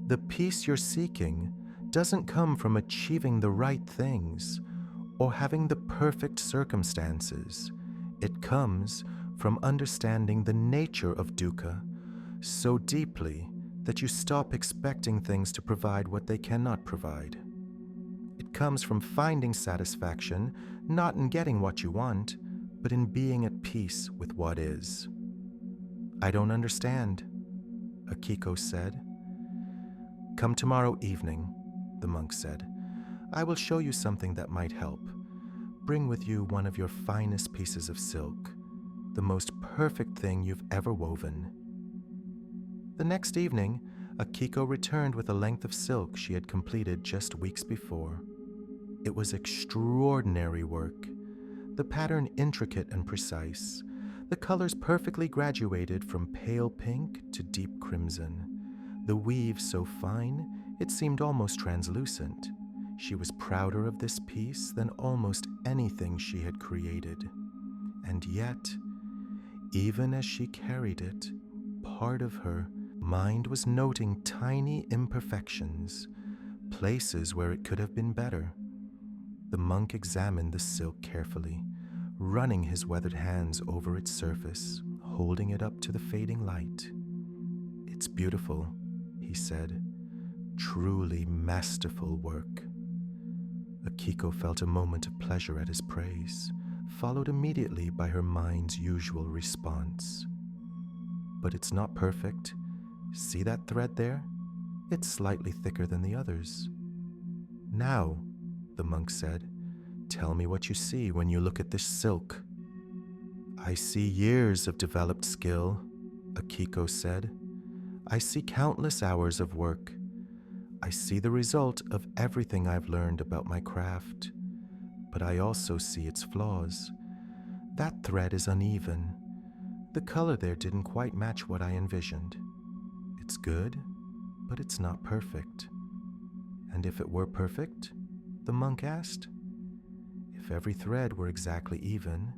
The peace you're seeking doesn't come from achieving the right things or having the perfect circumstances. It comes from understanding the nature of dukkha so deeply that you stop expecting things to provide what they cannot provide. It comes from finding satisfaction not in getting what you want, but in being at peace with what is. I don't understand, Akiko said. Come tomorrow evening, the monk said. I will show you something that might help. Bring with you one of your finest pieces of silk, the most perfect thing you've ever woven. The next evening, Akiko returned with a length of silk she had completed just weeks before. It was extraordinary work, the pattern intricate and precise, the colors perfectly graduated from pale pink to deep crimson, the weave so fine it seemed almost translucent. She was prouder of this piece than almost anything she had created. And yet, even as she carried it, part of her mind was noting tiny imperfections, places where it could have been better. The monk examined the silk carefully, running his weathered hands over its surface, holding it up to the fading light. It's beautiful, he said. Truly masterful work. Akiko felt a moment of pleasure at his praise, followed immediately by her mind's usual response. But it's not perfect. See that thread there? It's slightly thicker than the others. Now, the monk said, tell me what you see when you look at this silk. I see years of developed skill, Akiko said. I see countless hours of work. I see the result of everything I've learned about my craft, but I also see its flaws. That thread is uneven. The color there didn't quite match what I envisioned. It's good, but it's not perfect. And if it were perfect, the monk asked, if every thread were exactly even,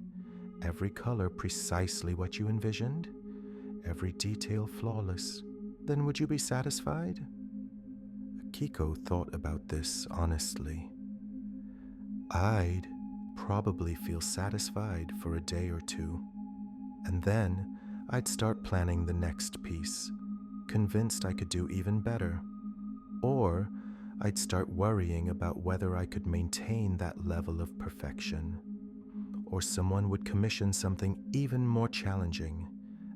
every color precisely what you envisioned, every detail flawless, then would you be satisfied? Akiko thought about this honestly. I'd probably feel satisfied for a day or two, and then I'd start planning the next piece, convinced I could do even better. Or I'd start worrying about whether I could maintain that level of perfection. Or someone would commission something even more challenging,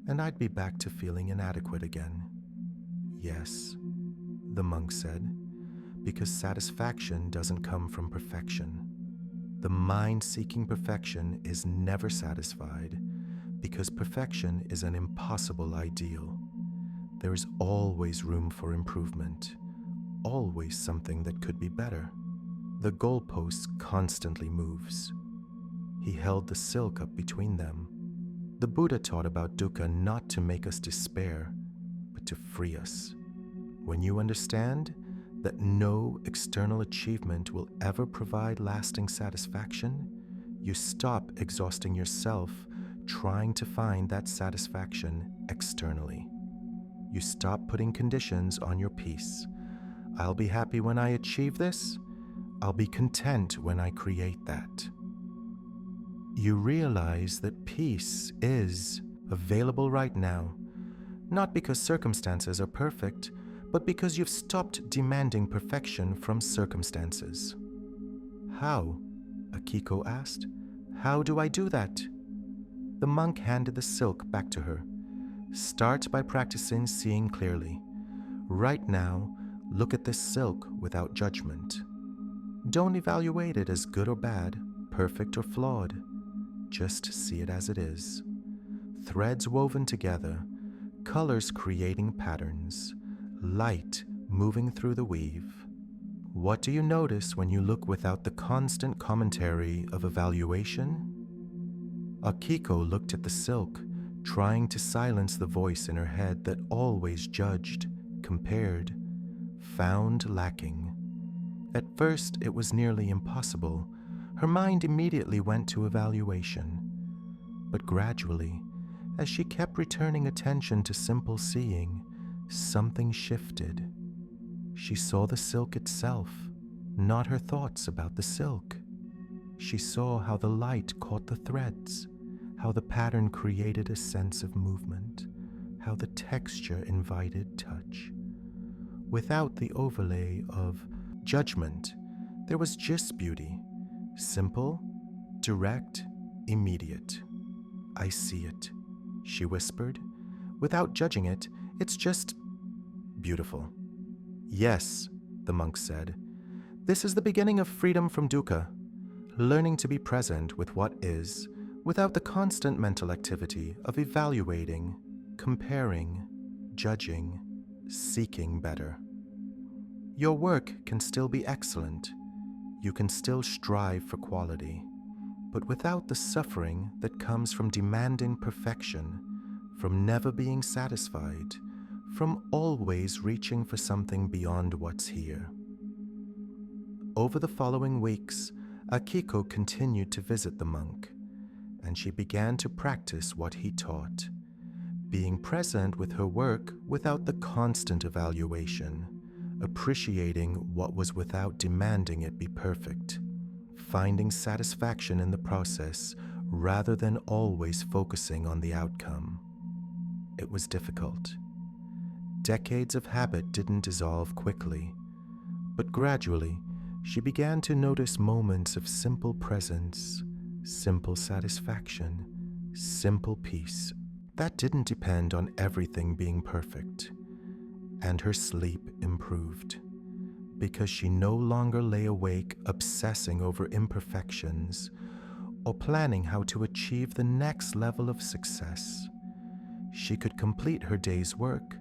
and I'd be back to feeling inadequate again. Yes, the monk said, because satisfaction doesn't come from perfection. The mind seeking perfection is never satisfied, because perfection is an impossible ideal. There is always room for improvement, always something that could be better. The goalpost constantly moves. He held the silk up between them. The Buddha taught about dukkha not to make us despair, but to free us. When you understand that no external achievement will ever provide lasting satisfaction, you stop exhausting yourself trying to find that satisfaction externally. You stop putting conditions on your peace. I'll be happy when I achieve this. I'll be content when I create that. You realize that peace is available right now, not because circumstances are perfect, but because you've stopped demanding perfection from circumstances. How? Akiko asked. How do I do that? The monk handed the silk back to her. Start by practicing seeing clearly. Right now, look at this silk without judgment. Don't evaluate it as good or bad, perfect or flawed. Just see it as it is. Threads woven together, colors creating patterns, light moving through the weave. What do you notice when you look without the constant commentary of evaluation? Akiko looked at the silk, trying to silence the voice in her head that always judged, compared, found lacking. At first, it was nearly impossible. Her mind immediately went to evaluation. But gradually, as she kept returning attention to simple seeing, something shifted. She saw the silk itself, not her thoughts about the silk. She saw how the light caught the threads, how the pattern created a sense of movement, how the texture invited touch. Without the overlay of judgment, there was just beauty, simple, direct, immediate. "I see it," she whispered. "Without judging it, it's just beautiful." "Yes," the monk said. "This is the beginning of freedom from dukkha, learning to be present with what is, without the constant mental activity of evaluating, comparing, judging, seeking better. Your work can still be excellent. You can still strive for quality, but without the suffering that comes from demanding perfection, from never being satisfied, from always reaching for something beyond what's here." Over the following weeks, Akiko continued to visit the monk, and she began to practice what he taught, being present with her work without the constant evaluation, appreciating what was without demanding it be perfect, finding satisfaction in the process rather than always focusing on the outcome. It was difficult. Decades of habit didn't dissolve quickly, but gradually she began to notice moments of simple presence, simple satisfaction, simple peace that didn't depend on everything being perfect. And her sleep improved, because she no longer lay awake obsessing over imperfections or planning how to achieve the next level of success. She could complete her day's work,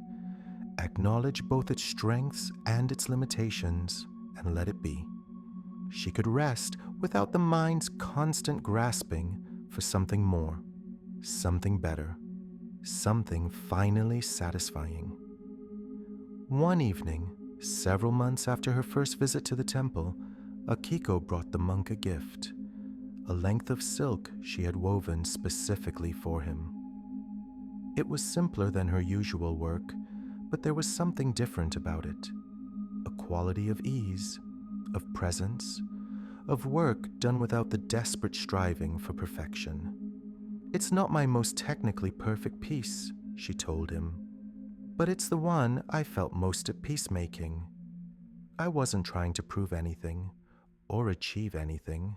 acknowledge both its strengths and its limitations, and let it be. She could rest without the mind's constant grasping for something more, something better, something finally satisfying. One evening, several months after her first visit to the temple, Akiko brought the monk a gift, a length of silk she had woven specifically for him. It was simpler than her usual work, but there was something different about it, a quality of ease, of presence, of work done without the desperate striving for perfection. "It's not my most technically perfect piece," she told him, "but it's the one I felt most at peace making. I wasn't trying to prove anything or achieve anything.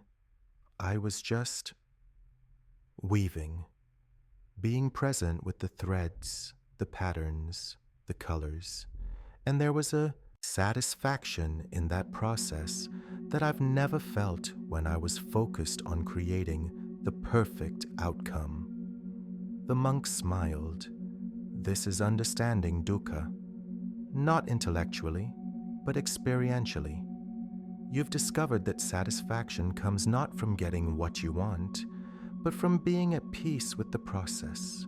I was just weaving, being present with the threads, the patterns, the colors, and there was a satisfaction in that process that I've never felt when I was focused on creating the perfect outcome." The monk smiled. "This is understanding dukkha, not intellectually, but experientially. You've discovered that satisfaction comes not from getting what you want, but from being at peace with the process,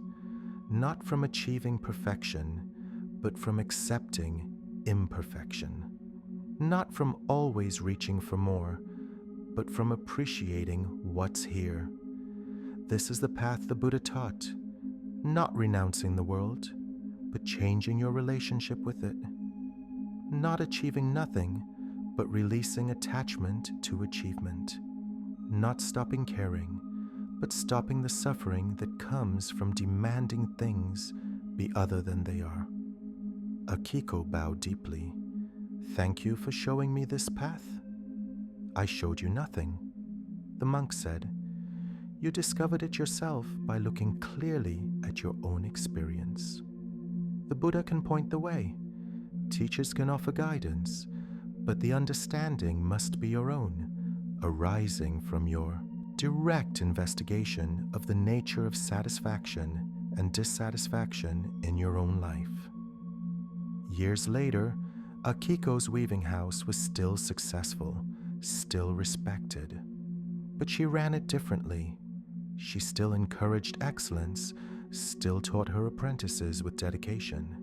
not from achieving perfection, but from accepting imperfection, not from always reaching for more, but from appreciating what's here. This is the path the Buddha taught, not renouncing the world, but changing your relationship with it, not achieving nothing, but releasing attachment to achievement, not stopping caring, but stopping the suffering that comes from demanding things be other than they are." Akiko bowed deeply. "Thank you for showing me this path." "I showed you nothing," the monk said. "You discovered it yourself by looking clearly at your own experience. The Buddha can point the way. Teachers can offer guidance, but the understanding must be your own, arising from your direct investigation of the nature of satisfaction and dissatisfaction in your own life." Years later, Akiko's weaving house was still successful, still respected. But she ran it differently. She still encouraged excellence, still taught her apprentices with dedication.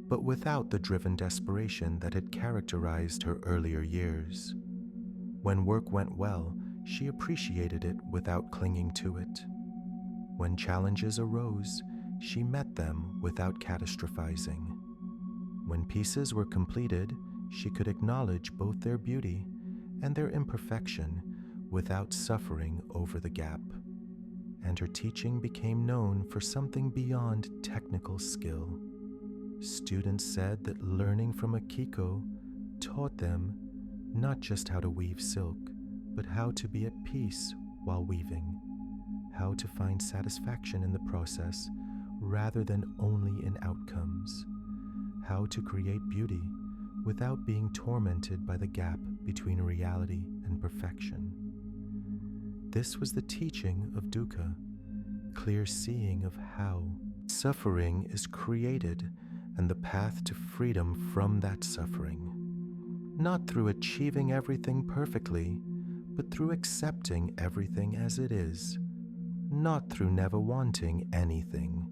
but without the driven desperation that had characterized her earlier years. When work went well, she appreciated it without clinging to it. When challenges arose, she met them without catastrophizing. When pieces were completed, she could acknowledge both their beauty and their imperfection without suffering over the gap. And her teaching became known for something beyond technical skill. Students said that learning from Akiko taught them not just how to weave silk, but how to be at peace while weaving, how to find satisfaction in the process rather than only in outcomes, how to create beauty without being tormented by the gap between reality and perfection. This was the teaching of dukkha, clear seeing of how suffering is created and the path to freedom from that suffering, not through achieving everything perfectly, but through accepting everything as it is, not through never wanting anything,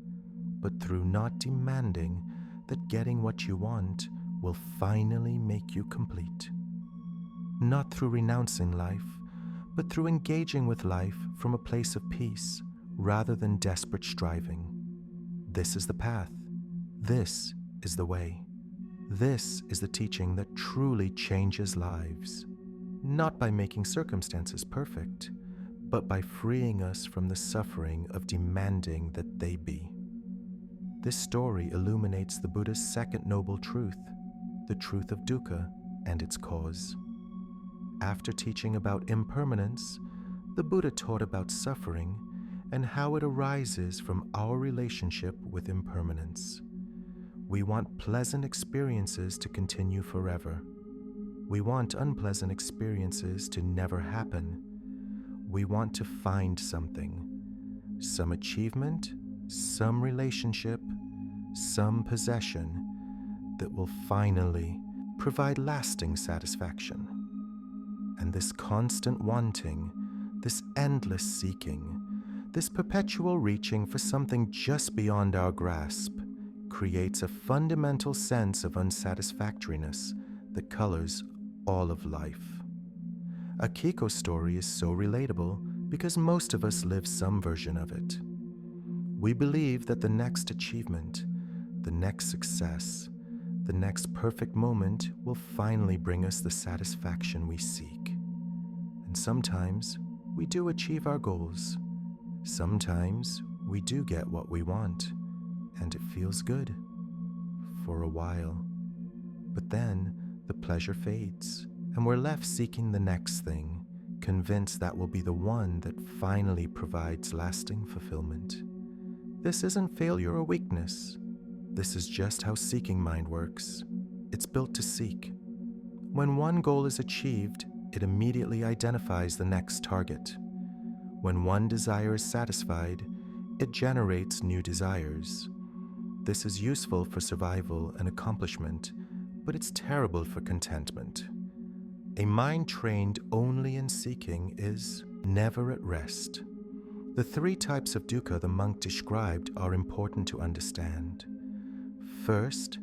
but through not demanding that getting what you want will finally make you complete, not through renouncing life, but through engaging with life from a place of peace rather than desperate striving. This is the path. This is the way. This is the teaching that truly changes lives, not by making circumstances perfect, but by freeing us from the suffering of demanding that they be. This story illuminates the Buddha's second noble truth, the truth of dukkha and its cause. After teaching about impermanence, the Buddha taught about suffering and how it arises from our relationship with impermanence. We want pleasant experiences to continue forever. We want unpleasant experiences to never happen. We want to find something, some achievement, some relationship, some possession that will finally provide lasting satisfaction. And this constant wanting, this endless seeking, this perpetual reaching for something just beyond our grasp creates a fundamental sense of unsatisfactoriness that colors all of life. Akiko's story is so relatable because most of us live some version of it. We believe that the next achievement, the next success, the next perfect moment will finally bring us the satisfaction we seek. And sometimes we do achieve our goals. Sometimes we do get what we want, and it feels good for a while. But then the pleasure fades, and we're left seeking the next thing, convinced that will be the one that finally provides lasting fulfillment. This isn't failure or weakness. This is just how seeking mind works. It's built to seek. When one goal is achieved, it immediately identifies the next target. When one desire is satisfied, it generates new desires. This is useful for survival and accomplishment, but it's terrible for contentment. A mind trained only in seeking is never at rest. The three types of dukkha the monk described are important to understand. First,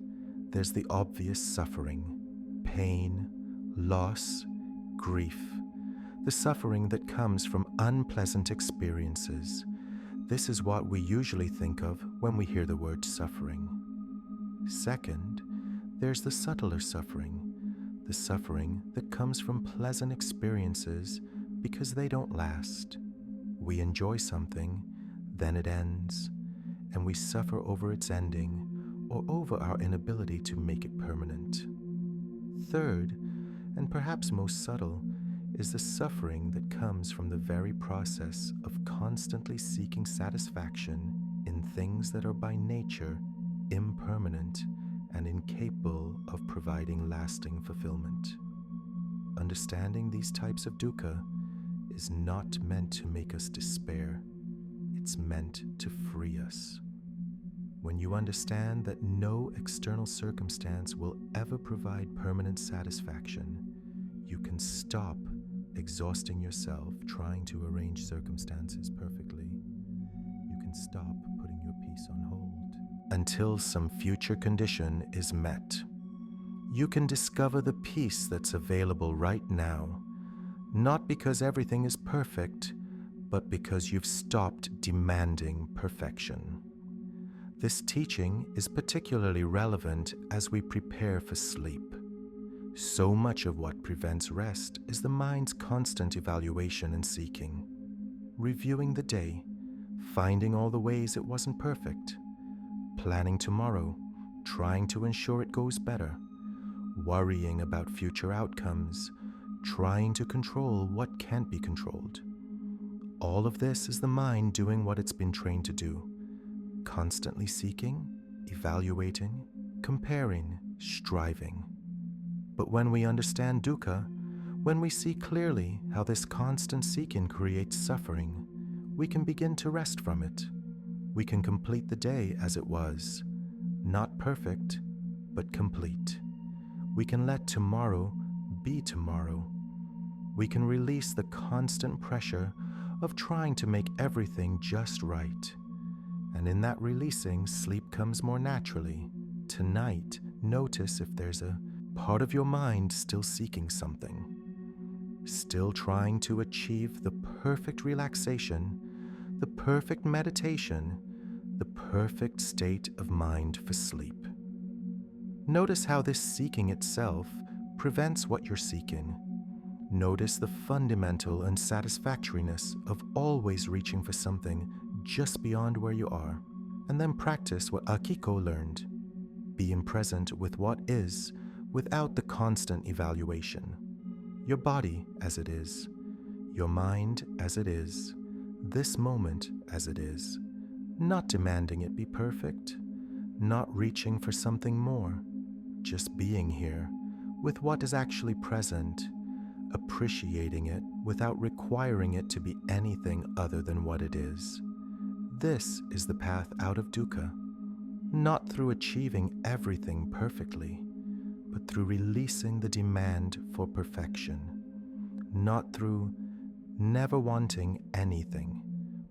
there's the obvious suffering, pain, loss, grief, the suffering that comes from unpleasant experiences. This is what we usually think of when we hear the word suffering. Second, there's the subtler suffering, the suffering that comes from pleasant experiences because they don't last. We enjoy something, then it ends, and we suffer over its ending or over our inability to make it permanent. Third, and perhaps most subtle, is the suffering that comes from the very process of constantly seeking satisfaction in things that are by nature impermanent and incapable of providing lasting fulfillment. Understanding these types of dukkha is not meant to make us despair. It's meant to free us. When you understand that no external circumstance will ever provide permanent satisfaction, you can stop exhausting yourself trying to arrange circumstances perfectly. You can stop putting your peace on hold. until some future condition is met. You can discover the peace that's available right now, not because everything is perfect, but because you've stopped demanding perfection. This teaching is particularly relevant as we prepare for sleep. So much of what prevents rest is the mind's constant evaluation and seeking, reviewing the day, finding all the ways it wasn't perfect, planning tomorrow, trying to ensure it goes better, worrying about future outcomes, trying to control what can't be controlled. All of this is the mind doing what it's been trained to do, constantly seeking, evaluating, comparing, striving. But when we understand dukkha, when we see clearly how this constant seeking creates suffering, we can begin to rest from it. We can complete the day as it was, not perfect, but complete. We can let tomorrow be tomorrow. We can release the constant pressure of trying to make everything just right. And in that releasing, sleep comes more naturally. Tonight, notice if there's a part of your mind still seeking something, still trying to achieve the perfect relaxation, the perfect meditation, the perfect state of mind for sleep. Notice how this seeking itself prevents what you're seeking. Notice the fundamental unsatisfactoriness of always reaching for something just beyond where you are, and then practice what Akiko learned. Being present with what is without the constant evaluation. Your body as it is, your mind as it is, this moment as it is, not demanding it be perfect, not reaching for something more, just being here with what is actually present, appreciating it without requiring it to be anything other than what it is. This is the path out of dukkha, not through achieving everything perfectly, but through releasing the demand for perfection, not through never wanting anything,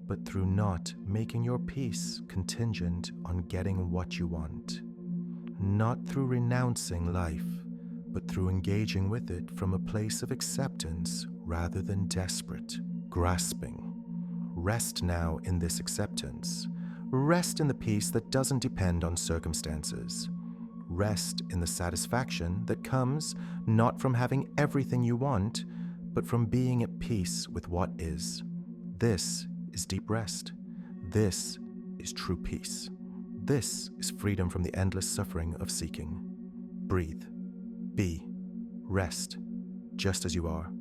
but through not making your peace contingent on getting what you want, not through renouncing life, but through engaging with it from a place of acceptance rather than desperate, grasping. Rest now in this acceptance. Rest in the peace that doesn't depend on circumstances. Rest in the satisfaction that comes not from having everything you want, but from being at peace with what is. This is deep rest. This is true peace. This is freedom from the endless suffering of seeking. Breathe. Be. Rest. Just as you are.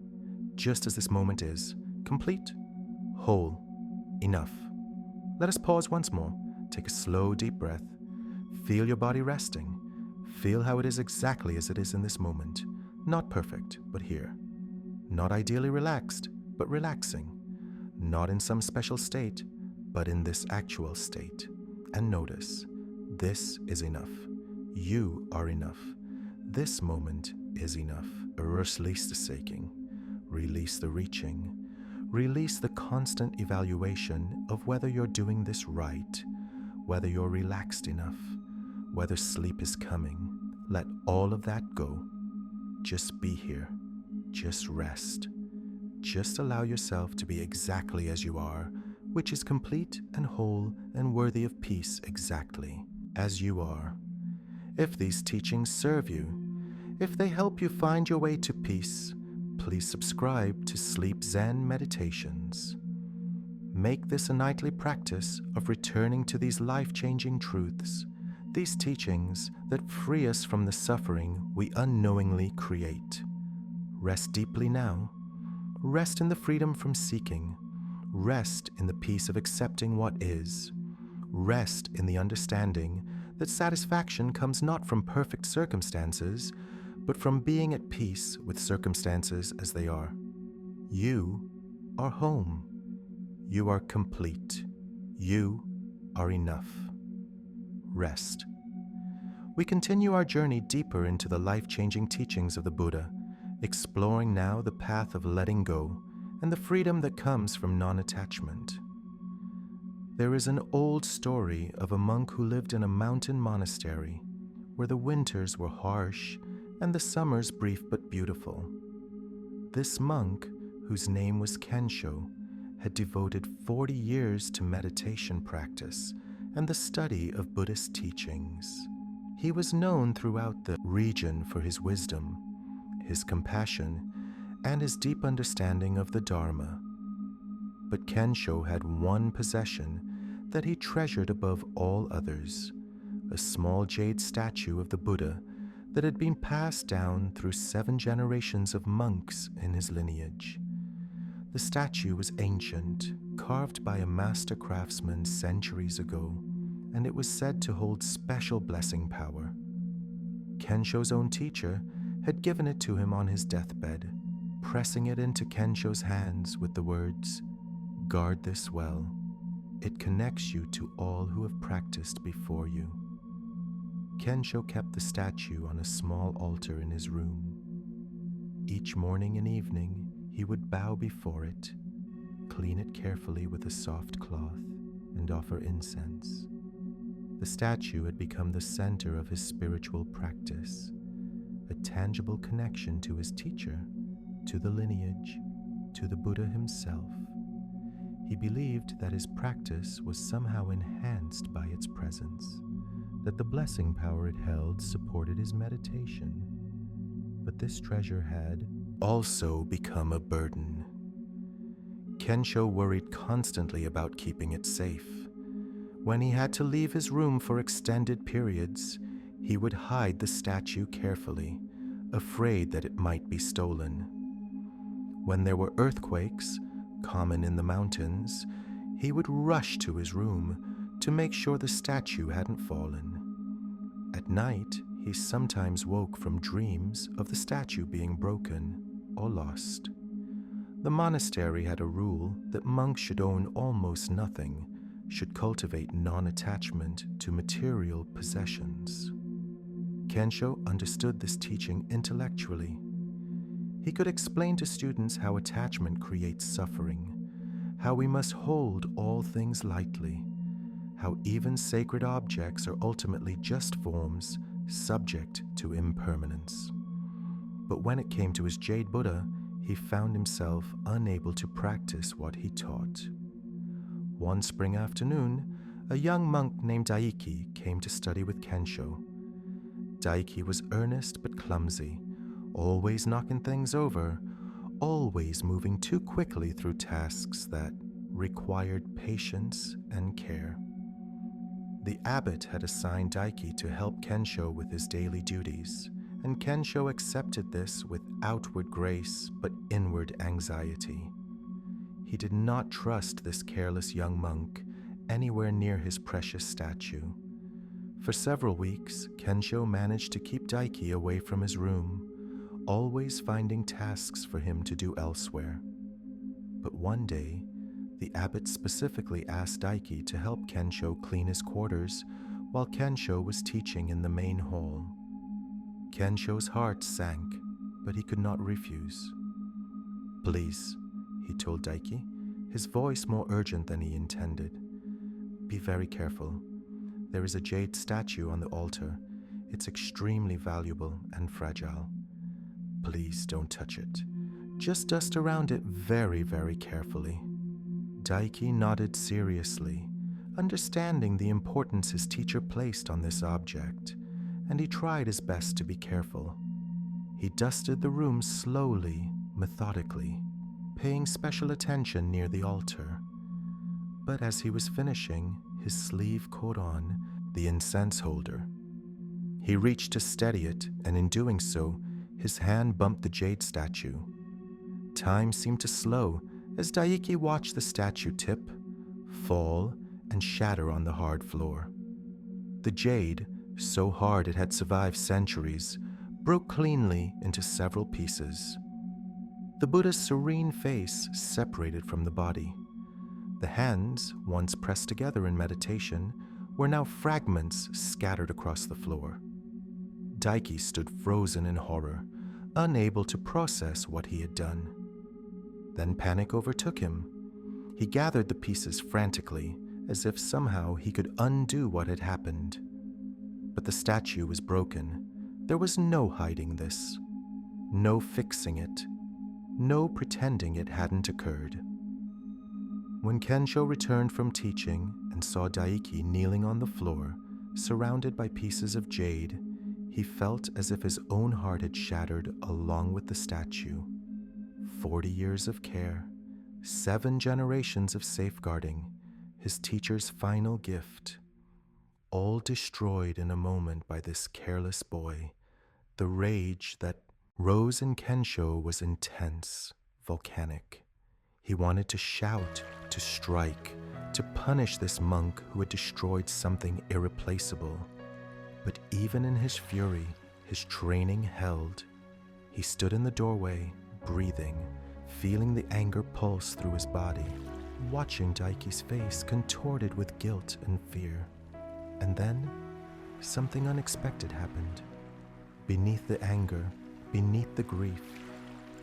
Just as this moment is. Complete. Whole. Enough. Let us pause once more. Take a slow, deep breath. Feel your body resting. Feel how it is exactly as it is in this moment. Not perfect, but here. Not ideally relaxed, but relaxing. Not in some special state, but in this actual state. And notice, this is enough. You are enough. This moment is enough. Release the seeking. Release the reaching. Release the constant evaluation of whether you're doing this right, whether you're relaxed enough, whether sleep is coming. Let all of that go. Just be here. Just rest. Just allow yourself to be exactly as you are, which is complete and whole and worthy of peace exactly as you are. If these teachings serve you, if they help you find your way to peace, please subscribe to Sleep Zen Meditations. Make this a nightly practice of returning to these life-changing truths, these teachings that free us from the suffering we unknowingly create. Rest deeply now. Rest in the freedom from seeking. Rest in the peace of accepting what is. Rest in the understanding that satisfaction comes not from perfect circumstances, but from being at peace with circumstances as they are. You are home. You are complete. You are enough. Rest. We continue our journey deeper into the life-changing teachings of the Buddha, exploring now the path of letting go and the freedom that comes from non-attachment. There is an old story of a monk who lived in a mountain monastery where the winters were harsh and the summers brief but beautiful. This monk, whose name was Kensho, had devoted 40 years to meditation practice and the study of Buddhist teachings. He was known throughout the region for his wisdom, his compassion, and his deep understanding of the Dharma. But Kensho had one possession that he treasured above all others, a small jade statue of the Buddha that had been passed down through 7 generations of monks in his lineage. The statue was ancient, carved by a master craftsman centuries ago, and it was said to hold special blessing power. Kensho's own teacher had given it to him on his deathbed, pressing it into Kensho's hands with the words, "Guard this well. It connects you to all who have practiced before you." Kensho kept the statue on a small altar in his room. Each morning and evening, he would bow before it, clean it carefully with a soft cloth, and offer incense. The statue had become the center of his spiritual practice, a tangible connection to his teacher, to the lineage, to the Buddha himself. He believed that his practice was somehow enhanced by its presence, that the blessing power it held supported his meditation. But this treasure had also become a burden. Kensho worried constantly about keeping it safe. When he had to leave his room for extended periods, he would hide the statue carefully, afraid that it might be stolen. When there were earthquakes, common in the mountains, he would rush to his room to make sure the statue hadn't fallen. At night, he sometimes woke from dreams of the statue being broken or lost. The monastery had a rule that monks should own almost nothing, should cultivate non-attachment to material possessions. Kensho understood this teaching intellectually. He could explain to students how attachment creates suffering, how we must hold all things lightly, how even sacred objects are ultimately just forms subject to impermanence. But when it came to his jade Buddha, he found himself unable to practice what he taught. One spring afternoon, a young monk named Daiki came to study with Kensho. Daiki was earnest but clumsy, always knocking things over, always moving too quickly through tasks that required patience and care. The abbot had assigned Daiki to help Kensho with his daily duties, and Kensho accepted this with outward grace but inward anxiety. He did not trust this careless young monk anywhere near his precious statue. For several weeks, Kensho managed to keep Daiki away from his room, always finding tasks for him to do elsewhere. But one day, the abbot specifically asked Daiki to help Kensho clean his quarters while Kensho was teaching in the main hall. Kensho's heart sank, but he could not refuse. "Please," he told Daiki, his voice more urgent than he intended. "Be very careful. There is a jade statue on the altar. It's extremely valuable and fragile. Please don't touch it. Just dust around it very, very carefully." Daiki nodded seriously, understanding the importance his teacher placed on this object, and he tried his best to be careful. He dusted the room slowly, methodically, paying special attention near the altar. But as he was finishing, his sleeve caught on the incense holder. He reached to steady it, and in doing so, his hand bumped the jade statue. Time seemed to slow as Daiki watched the statue tip, fall, and shatter on the hard floor. The jade, so hard it had survived centuries, broke cleanly into several pieces. The Buddha's serene face separated from the body. The hands, once pressed together in meditation, were now fragments scattered across the floor. Daiki stood frozen in horror, unable to process what he had done. Then panic overtook him. He gathered the pieces frantically as if somehow he could undo what had happened. But the statue was broken. There was no hiding this, no fixing it, no pretending it hadn't occurred. When Kensho returned from teaching and saw Daiki kneeling on the floor, surrounded by pieces of jade, he felt as if his own heart had shattered along with the statue. 40 years of care, 7 generations of safeguarding, his teacher's final gift, all destroyed in a moment by this careless boy. The rage that rose in Kensho was intense, volcanic. He wanted to shout, to strike, to punish this monk who had destroyed something irreplaceable. But even in his fury, his training held. He stood in the doorway, breathing, feeling the anger pulse through his body, watching Daiki's face contorted with guilt and fear. And then, something unexpected happened. Beneath the anger, beneath the grief,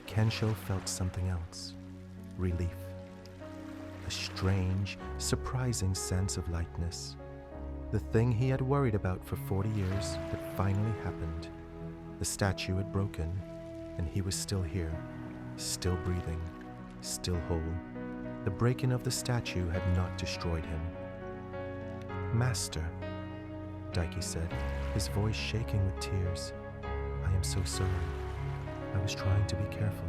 Kensho felt something else. Relief. A strange, surprising sense of lightness. The thing he had worried about for 40 years had finally happened. The statue had broken, and he was still here, still breathing, still whole. The breaking of the statue had not destroyed him. "Master," Daiki said, his voice shaking with tears, "I am so sorry. I was trying to be careful.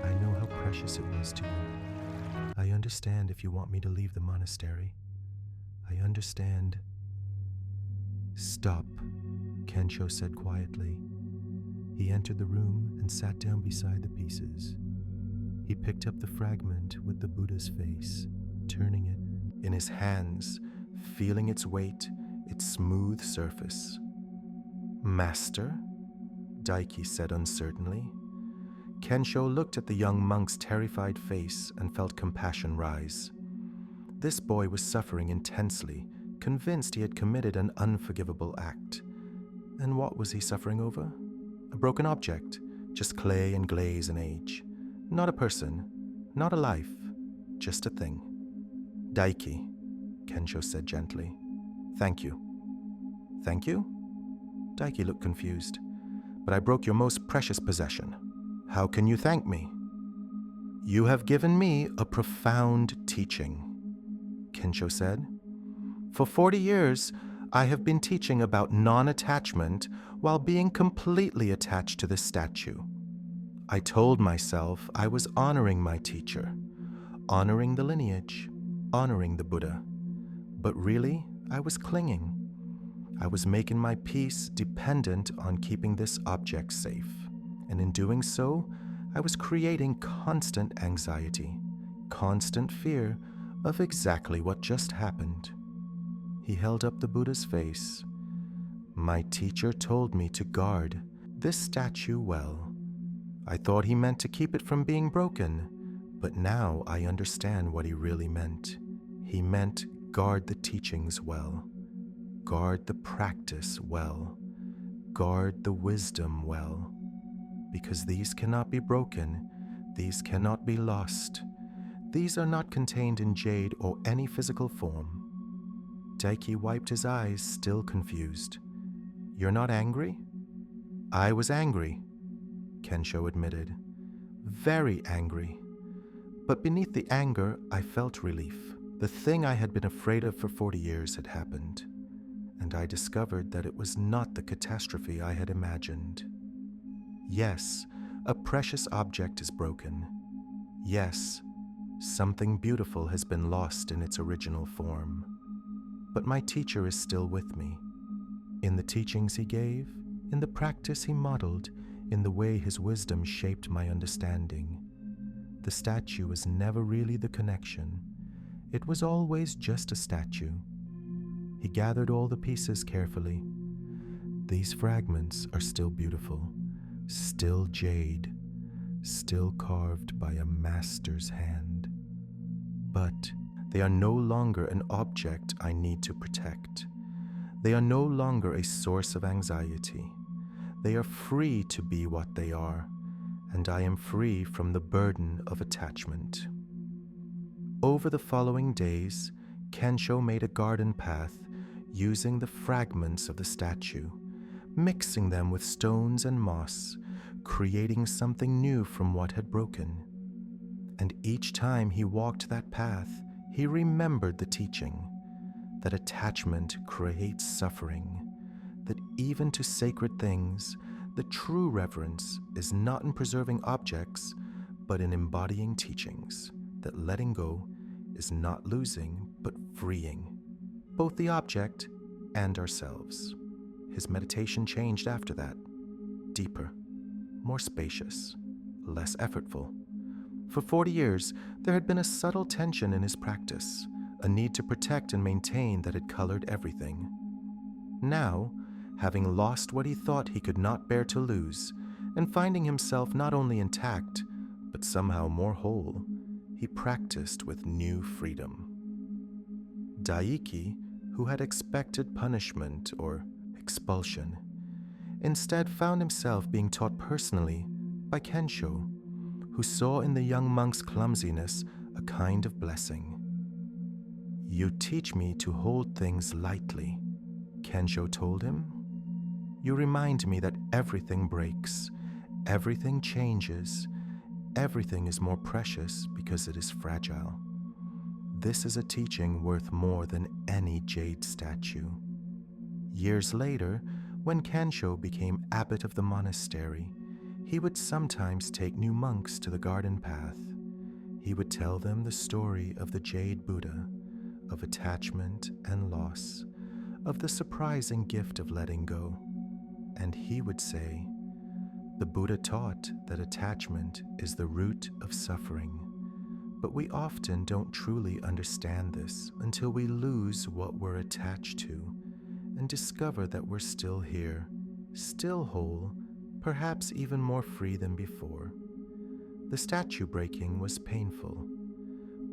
I know how precious it was to you. I understand if you want me to leave the monastery. I understand." "Stop," Kensho said quietly. He entered the room and sat down beside the pieces. He picked up the fragment with the Buddha's face, turning it in his hands, feeling its weight, its smooth surface. "Master?" Daiki said uncertainly. Kensho looked at the young monk's terrified face and felt compassion rise. This boy was suffering intensely, convinced he had committed an unforgivable act. And what was he suffering over? A broken object, just clay and glaze and age. Not a person, not a life, just a thing. "Daiki," Kensho said gently. "Thank you." "Thank you?" Daiki looked confused. "But I broke your most precious possession. How can you thank me?" "You have given me a profound teaching," Kensho said. "For 40 years, I have been teaching about non-attachment while being completely attached to the statue. I told myself I was honoring my teacher, honoring the lineage, honoring the Buddha. But really, I was clinging. I was making my peace dependent on keeping this object safe. And in doing so, I was creating constant anxiety, constant fear of exactly what just happened." He held up the Buddha's face. "My teacher told me to guard this statue well. I thought he meant to keep it from being broken, but now I understand what he really meant. He meant guard the teachings well, guard the practice well, guard the wisdom well. Because these cannot be broken, these cannot be lost. These are not contained in jade or any physical form." Daiki wiped his eyes, still confused. "You're not angry?" "I was angry," Kensho admitted. "Very angry. But beneath the anger, I felt relief. The thing I had been afraid of for 40 years had happened, and I discovered that it was not the catastrophe I had imagined. Yes, a precious object is broken. Yes, something beautiful has been lost in its original form. But my teacher is still with me. In the teachings he gave, in the practice he modeled, in the way his wisdom shaped my understanding. The statue was never really the connection. It was always just a statue." He gathered all the pieces carefully. "These fragments are still beautiful, still jade, still carved by a master's hand. But they are no longer an object I need to protect. They are no longer a source of anxiety. They are free to be what they are, and I am free from the burden of attachment." Over the following days, Kensho made a garden path using the fragments of the statue, mixing them with stones and moss, creating something new from what had broken. And each time he walked that path, he remembered the teaching that attachment creates suffering, that even to sacred things, the true reverence is not in preserving objects, but in embodying teachings, that letting go is not losing, but freeing, both the object and ourselves. His meditation changed after that, deeper, more spacious, less effortful. For 40 years, there had been a subtle tension in his practice, a need to protect and maintain that had colored everything. Now, having lost what he thought he could not bear to lose, and finding himself not only intact, but somehow more whole, he practiced with new freedom. Daiki, who had expected punishment or expulsion, instead found himself being taught personally by Kensho, who saw in the young monk's clumsiness a kind of blessing. "You teach me to hold things lightly," Kensho told him. "You remind me that everything breaks, everything changes, everything is more precious because it is fragile. This is a teaching worth more than any jade statue." Years later, when Kensho became abbot of the monastery, he would sometimes take new monks to the garden path. He would tell them the story of the jade Buddha, of attachment and loss, of the surprising gift of letting go. And he would say, "The Buddha taught that attachment is the root of suffering, but we often don't truly understand this until we lose what we're attached to and discover that we're still here, still whole, perhaps even more free than before. The statue breaking was painful,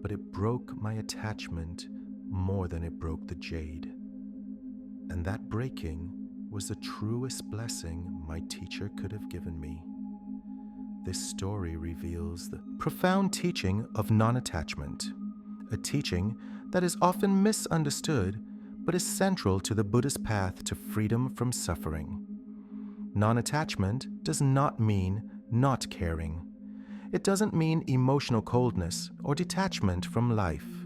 but it broke my attachment more than it broke the jade. And that breaking was the truest blessing my teacher could have given me." This story reveals the profound teaching of non-attachment, a teaching that is often misunderstood but is central to the Buddhist path to freedom from suffering. Non-attachment does not mean not caring. It doesn't mean emotional coldness or detachment from life.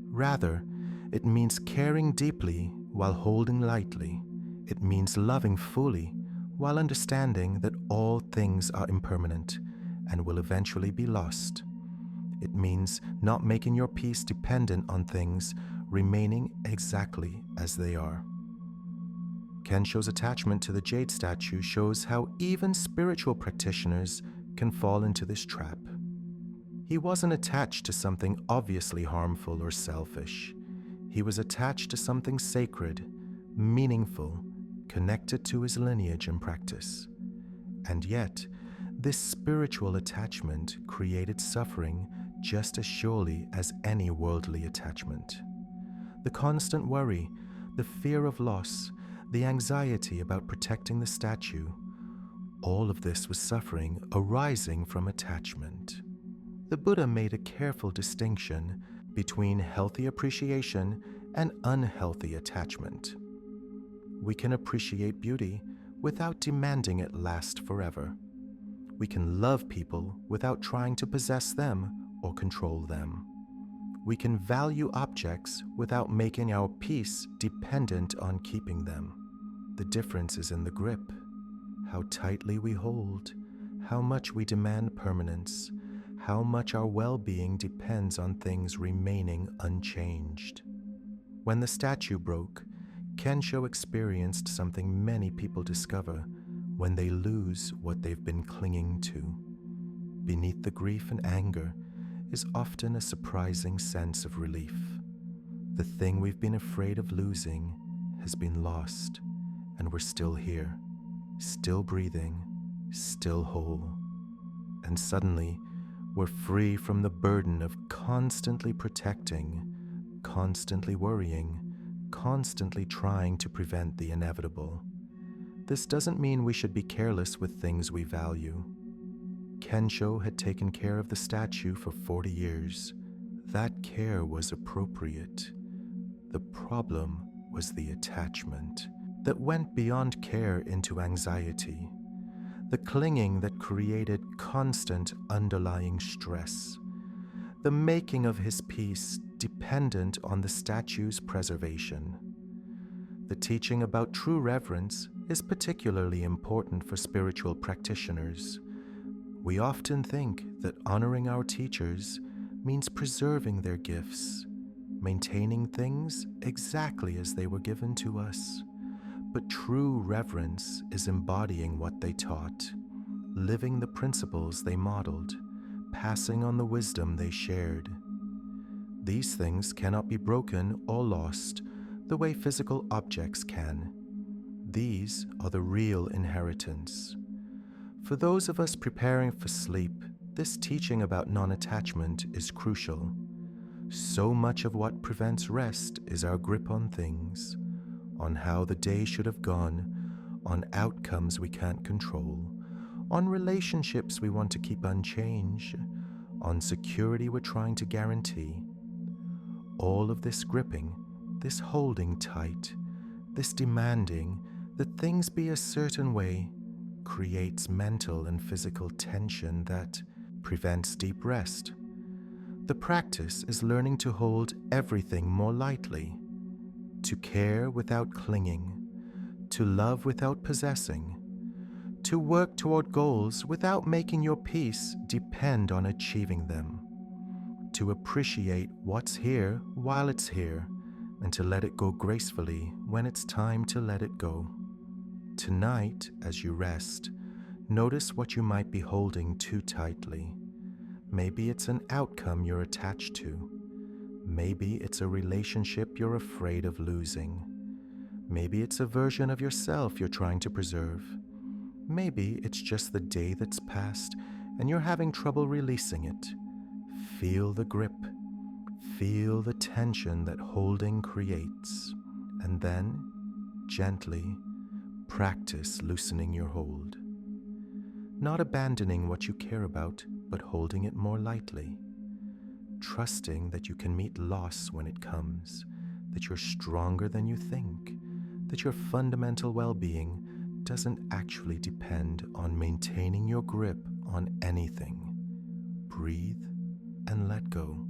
Rather, it means caring deeply while holding lightly. It means loving fully while understanding that all things are impermanent and will eventually be lost. It means not making your peace dependent on things remaining exactly as they are. Kensho's attachment to the jade statue shows how even spiritual practitioners can fall into this trap. He wasn't attached to something obviously harmful or selfish. He was attached to something sacred, meaningful, connected to his lineage and practice. And yet, this spiritual attachment created suffering just as surely as any worldly attachment. The constant worry, the fear of loss, the anxiety about protecting the statue, all of this was suffering arising from attachment. The Buddha made a careful distinction between healthy appreciation and unhealthy attachment. We can appreciate beauty without demanding it last forever. We can love people without trying to possess them or control them. We can value objects without making our peace dependent on keeping them. The difference is in the grip, how tightly we hold, how much we demand permanence, how much our well-being depends on things remaining unchanged. When the statue broke, Kensho experienced something many people discover when they lose what they've been clinging to. Beneath the grief and anger is often a surprising sense of relief. The thing we've been afraid of losing has been lost, and we're still here, still breathing, still whole. And suddenly, we're free from the burden of constantly protecting, constantly worrying, constantly trying to prevent the inevitable. This doesn't mean we should be careless with things we value. Kensho had taken care of the statue for 40 years. That care was appropriate. The problem was the attachment that went beyond care into anxiety, the clinging that created constant underlying stress, the making of his peace dependent on the statue's preservation. The teaching about true reverence is particularly important for spiritual practitioners. We often think that honoring our teachers means preserving their gifts, maintaining things exactly as they were given to us. But true reverence is embodying what they taught, living the principles they modeled, passing on the wisdom they shared. These things cannot be broken or lost the way physical objects can. These are the real inheritance. For those of us preparing for sleep, this teaching about non-attachment is crucial. So much of what prevents rest is our grip on things, on how the day should have gone, on outcomes we can't control, on relationships we want to keep unchanged, on security we're trying to guarantee. All of this gripping, this holding tight, this demanding that things be a certain way, creates mental and physical tension that prevents deep rest. The practice is learning to hold everything more lightly, to care without clinging, to love without possessing, to work toward goals without making your peace depend on achieving them, to appreciate what's here while it's here, and to let it go gracefully when it's time to let it go. Tonight, as you rest, notice what you might be holding too tightly. Maybe it's an outcome you're attached to. Maybe it's a relationship you're afraid of losing. Maybe it's a version of yourself you're trying to preserve. Maybe it's just the day that's passed and you're having trouble releasing it. Feel the grip. Feel the tension that holding creates. And then, gently, practice loosening your hold. Not abandoning what you care about, but holding it more lightly. Trusting that you can meet loss when it comes, that you're stronger than you think, that your fundamental well-being doesn't actually depend on maintaining your grip on anything. Breathe and let go.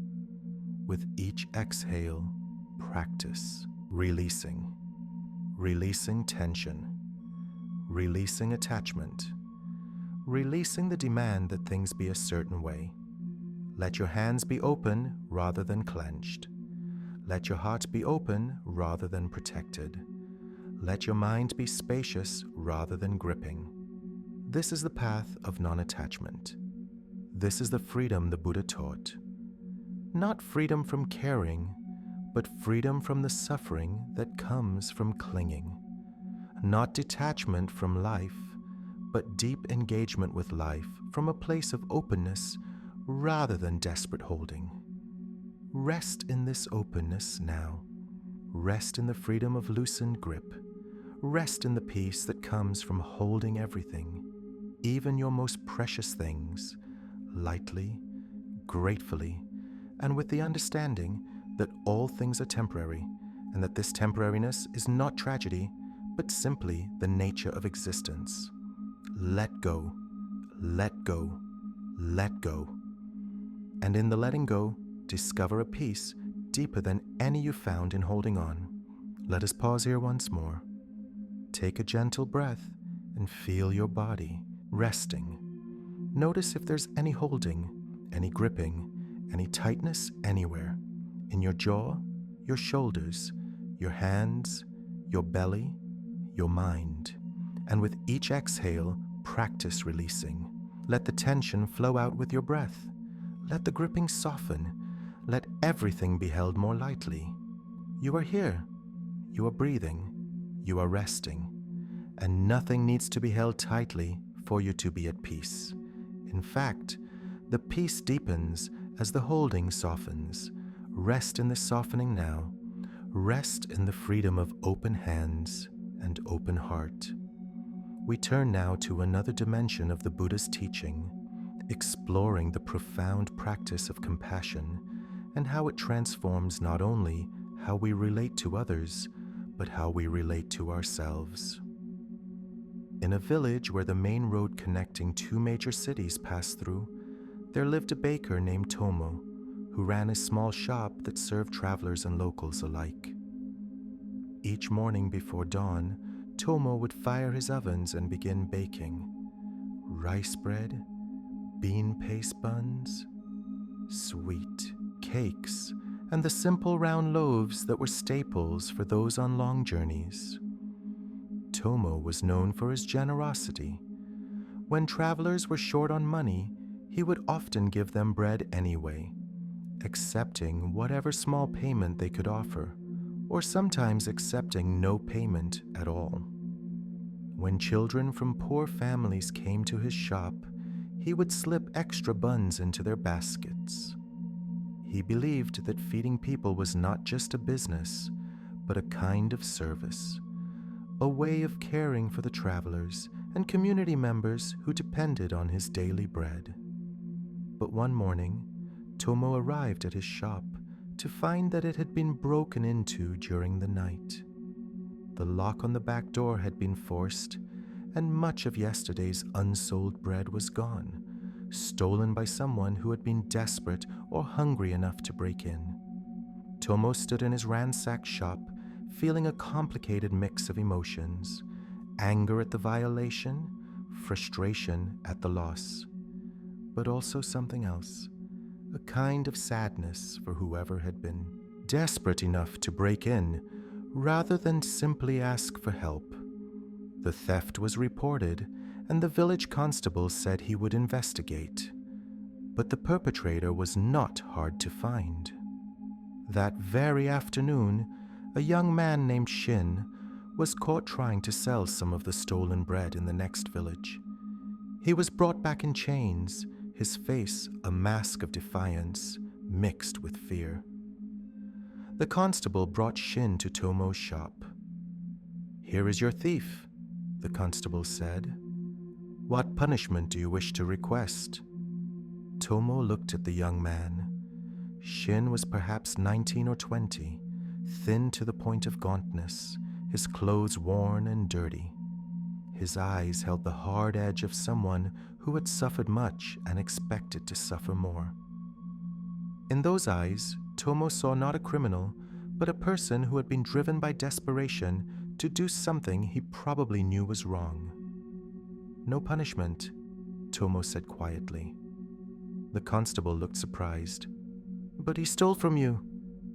With each exhale, practice releasing. Releasing tension. Releasing attachment. Releasing the demand that things be a certain way. Let your hands be open rather than clenched. Let your heart be open rather than protected. Let your mind be spacious rather than gripping. This is the path of non-attachment. This is the freedom the Buddha taught. Not freedom from caring, but freedom from the suffering that comes from clinging. Not detachment from life, but deep engagement with life from a place of openness rather than desperate holding. Rest in this openness now. Rest in the freedom of loosened grip. Rest in the peace that comes from holding everything, even your most precious things, lightly, gratefully, and with the understanding that all things are temporary, and that this temporariness is not tragedy, but simply the nature of existence. Let go, let go, let go. And in the letting go, discover a peace deeper than any you found in holding on. Let us pause here once more. Take a gentle breath and feel your body resting. Notice if there's any holding, any gripping, any tightness anywhere. In your jaw, your shoulders, your hands, your belly, your mind. And with each exhale, practice releasing. Let the tension flow out with your breath. Let the gripping soften. Let everything be held more lightly. You are here. You are breathing. You are resting. And nothing needs to be held tightly for you to be at peace. In fact, the peace deepens as the holding softens. Rest in the softening now. Rest in the freedom of open hands and open heart. We turn now to another dimension of the Buddha's teaching, exploring the profound practice of compassion and how it transforms not only how we relate to others, but how we relate to ourselves. In a village where the main road connecting two major cities passed through, there lived a baker named Tomo, who ran a small shop that served travelers and locals alike. Each morning before dawn, Tomo would fire his ovens and begin baking rice bread, bean paste buns, sweet cakes, and the simple round loaves that were staples for those on long journeys. Tomo was known for his generosity. When travelers were short on money, he would often give them bread anyway, accepting whatever small payment they could offer, or sometimes accepting no payment at all. When children from poor families came to his shop, he would slip extra buns into their baskets. He believed that feeding people was not just a business, but a kind of service, a way of caring for the travelers and community members who depended on his daily bread. But one morning, Tomo arrived at his shop to find that it had been broken into during the night. The lock on the back door had been forced, and much of yesterday's unsold bread was gone, stolen by someone who had been desperate or hungry enough to break in. Tomo stood in his ransacked shop, feeling a complicated mix of emotions: anger at the violation, frustration at the loss, but also something else, a kind of sadness for whoever had been desperate enough to break in rather than simply ask for help. The theft was reported, and the village constable said he would investigate, but the perpetrator was not hard to find. That very afternoon, a young man named Shin was caught trying to sell some of the stolen bread in the next village. He was brought back in chains, his face a mask of defiance mixed with fear. The constable brought Shin to Tomo's shop. "Here is your thief," the constable said. "What punishment do you wish to request?" Tomo looked at the young man. Shin was perhaps 19 or 20, thin to the point of gauntness, his clothes worn and dirty. His eyes held the hard edge of someone who had suffered much and expected to suffer more. In those eyes, Tomo saw not a criminal, but a person who had been driven by desperation to do something he probably knew was wrong. "No punishment," Tomo said quietly. The constable looked surprised. "But he stole from you.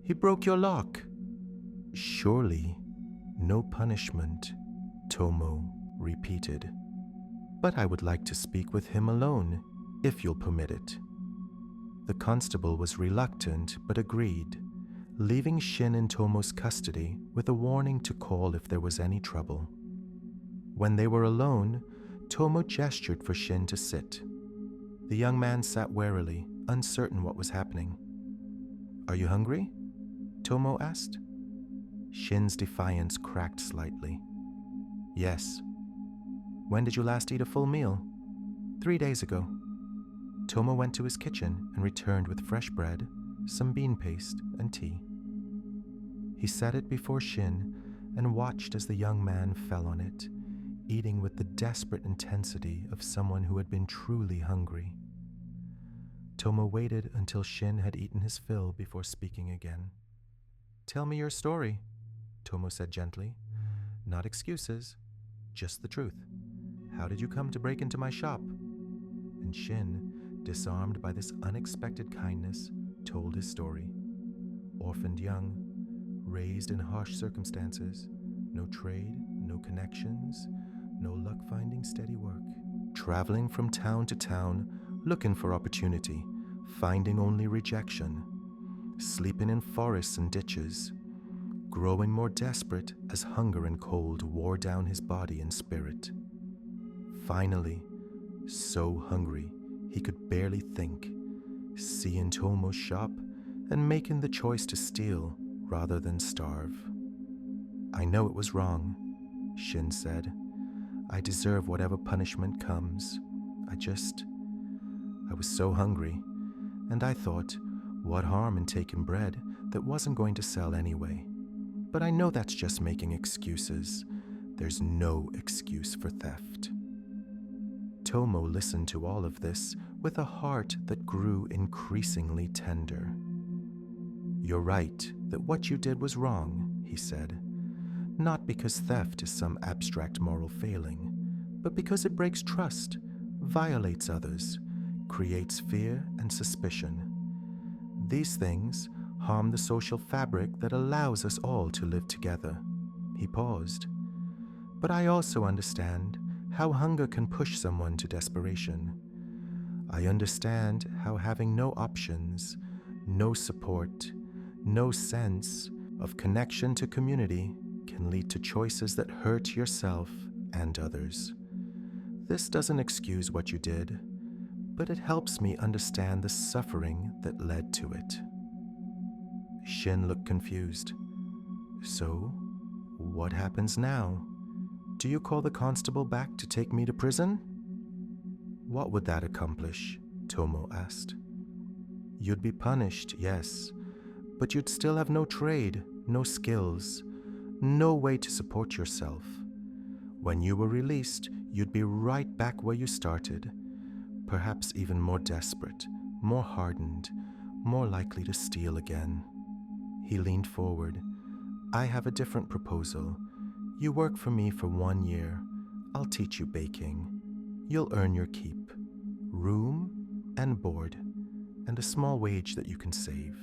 He broke your lock." "Surely, no punishment," Tomo repeated. "But I would like to speak with him alone, if you'll permit it." The constable was reluctant but agreed, leaving Shin in Tomo's custody with a warning to call if there was any trouble. When they were alone, Tomo gestured for Shin to sit. The young man sat warily, uncertain what was happening. "Are you hungry?" Tomo asked. Shin's defiance cracked slightly. "Yes." "When did you last eat a full meal?" 3 days ago." Tomo went to his kitchen and returned with fresh bread, some bean paste, and tea. He set it before Shin and watched as the young man fell on it, eating with the desperate intensity of someone who had been truly hungry. Tomo waited until Shin had eaten his fill before speaking again. "Tell me your story," Tomo said gently. "Not excuses, just the truth. How did you come to break into my shop?" And Shin, disarmed by this unexpected kindness, told his story. Orphaned young, raised in harsh circumstances, no trade, no connections, no luck finding steady work, traveling from town to town, looking for opportunity, finding only rejection, sleeping in forests and ditches, growing more desperate as hunger and cold wore down his body and spirit. Finally, so hungry he could barely think, seeing Tomo's shop and making the choice to steal rather than starve. "I know it was wrong," Shin said. "I deserve whatever punishment comes. I was so hungry, and I thought, what harm in taking bread that wasn't going to sell anyway. But I know that's just making excuses. There's no excuse for theft. Tomo listened to all of this with a heart that grew increasingly tender. You're right that what you did was wrong, he said. Not because theft is some abstract moral failing, but because it breaks trust, violates others, creates fear and suspicion. These things harm the social fabric that allows us all to live together. He paused. But I also understand how hunger can push someone to desperation. I understand how having no options, no support, no sense of connection to community can lead to choices that hurt yourself and others. This doesn't excuse what you did, but it helps me understand the suffering that led to it. Shin looked confused. So, what happens now? Do you call the constable back to take me to prison? What would that accomplish? Tomo asked. You'd be punished, yes, but you'd still have no trade, no skills, no way to support yourself. When you were released, you'd be right back where you started, perhaps even more desperate, more hardened, more likely to steal again. He leaned forward. I have a different proposal. You work for me for 1 year. I'll teach you baking. You'll earn your keep, room and board, and a small wage that you can save.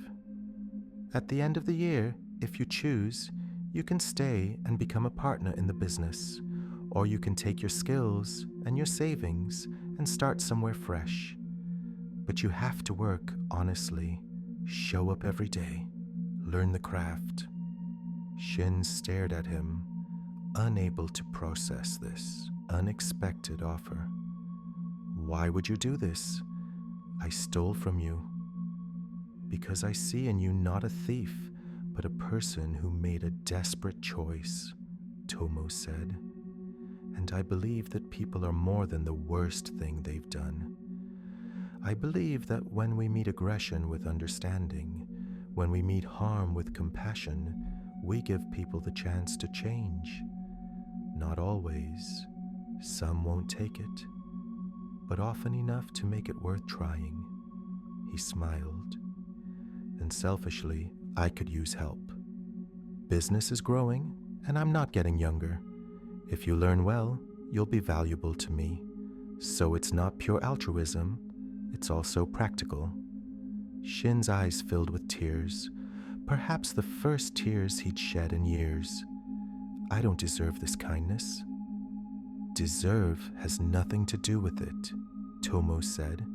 At the end of the year, if you choose, you can stay and become a partner in the business, or you can take your skills and your savings and start somewhere fresh. But you have to work honestly, show up every day, learn the craft. Shin stared at him, unable to process this unexpected offer. Why would you do this? I stole from you. Because I see in you not a thief, but a person who made a desperate choice, Tomo said. And I believe that people are more than the worst thing they've done. I believe that when we meet aggression with understanding, when we meet harm with compassion, we give people the chance to change. Not always. Some won't take it, but often enough to make it worth trying. He smiled. And selfishly, I could use help. Business is growing, and I'm not getting younger. If you learn well, you'll be valuable to me. So it's not pure altruism, it's also practical. Shin's eyes filled with tears, perhaps the first tears he'd shed in years. I don't deserve this kindness. Deserve has nothing to do with it, Tomo said.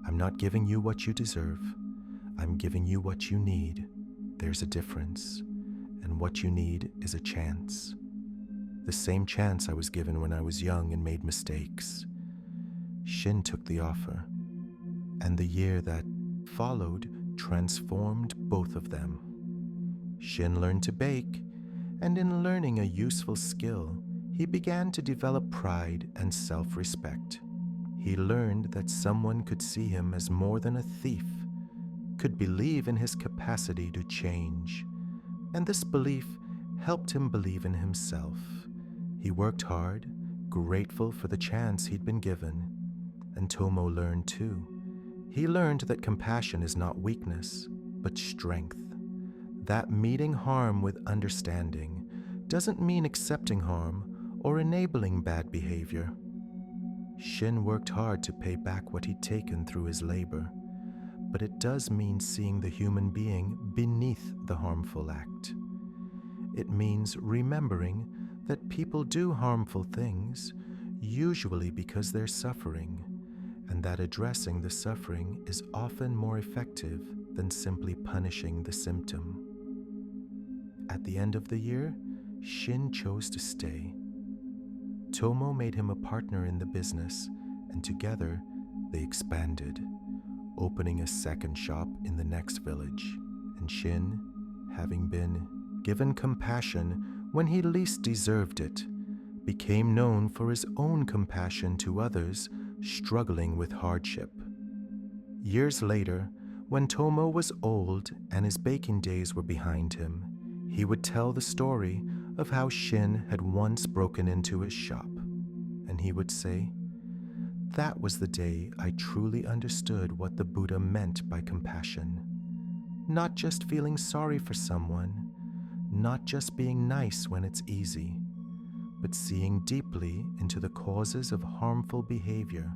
I'm not giving you what you deserve. I'm giving you what you need. There's a difference, and what you need is a chance. The same chance I was given when I was young and made mistakes. Shin took the offer, and the year that followed transformed both of them. Shin learned to bake, and in learning a useful skill, he began to develop pride and self-respect. He learned that someone could see him as more than a thief, could believe in his capacity to change, and this belief helped him believe in himself. He worked hard, grateful for the chance he'd been given, and Tomo learned too. He learned that compassion is not weakness, but strength. That meeting harm with understanding doesn't mean accepting harm or enabling bad behavior. Shin worked hard to pay back what he'd taken through his labor, but it does mean seeing the human being beneath the harmful act. It means remembering that people do harmful things, usually because they're suffering, and that addressing the suffering is often more effective than simply punishing the symptom. At the end of the year, Shin chose to stay. Tomo made him a partner in the business, and together they expanded, opening a second shop in the next village. And Shin, having been given compassion when he least deserved it, became known for his own compassion to others struggling with hardship. Years later, When Tomo was old and his baking days were behind him, he would tell the story of how Shin had once broken into his shop, and he would say, "That was the day I truly understood what the Buddha meant by compassion. Not just feeling sorry for someone, not just being nice when it's easy, but seeing deeply into the causes of harmful behavior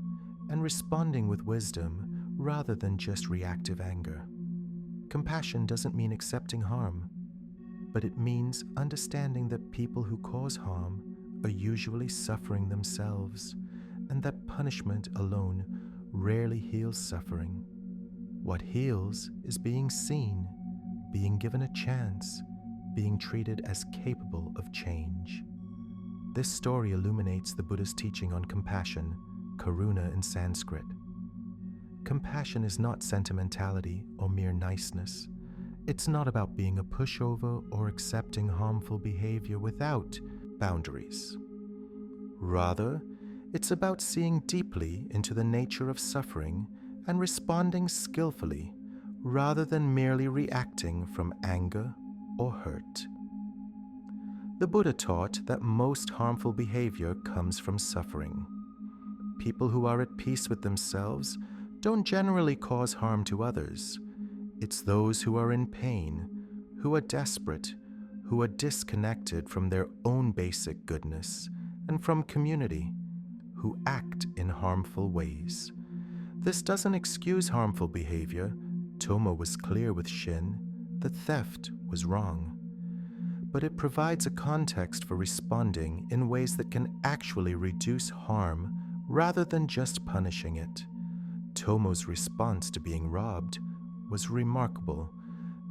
and responding with wisdom rather than just reactive anger. Compassion doesn't mean accepting harm, but it means understanding that people who cause harm are usually suffering themselves, and that punishment alone rarely heals suffering. What heals is being seen, being given a chance, being treated as capable of change." This story illuminates the Buddha's teaching on compassion, karuna in Sanskrit. Compassion is not sentimentality or mere niceness. It's not about being a pushover or accepting harmful behavior without boundaries. Rather, it's about seeing deeply into the nature of suffering and responding skillfully rather than merely reacting from anger or hurt. The Buddha taught that most harmful behavior comes from suffering. People who are at peace with themselves don't generally cause harm to others. It's those who are in pain, who are desperate, who are disconnected from their own basic goodness and from community, who act in harmful ways. This doesn't excuse harmful behavior. Tomo was clear with Shin that theft was wrong. But it provides a context for responding in ways that can actually reduce harm rather than just punishing it. Tomo's response to being robbed was remarkable,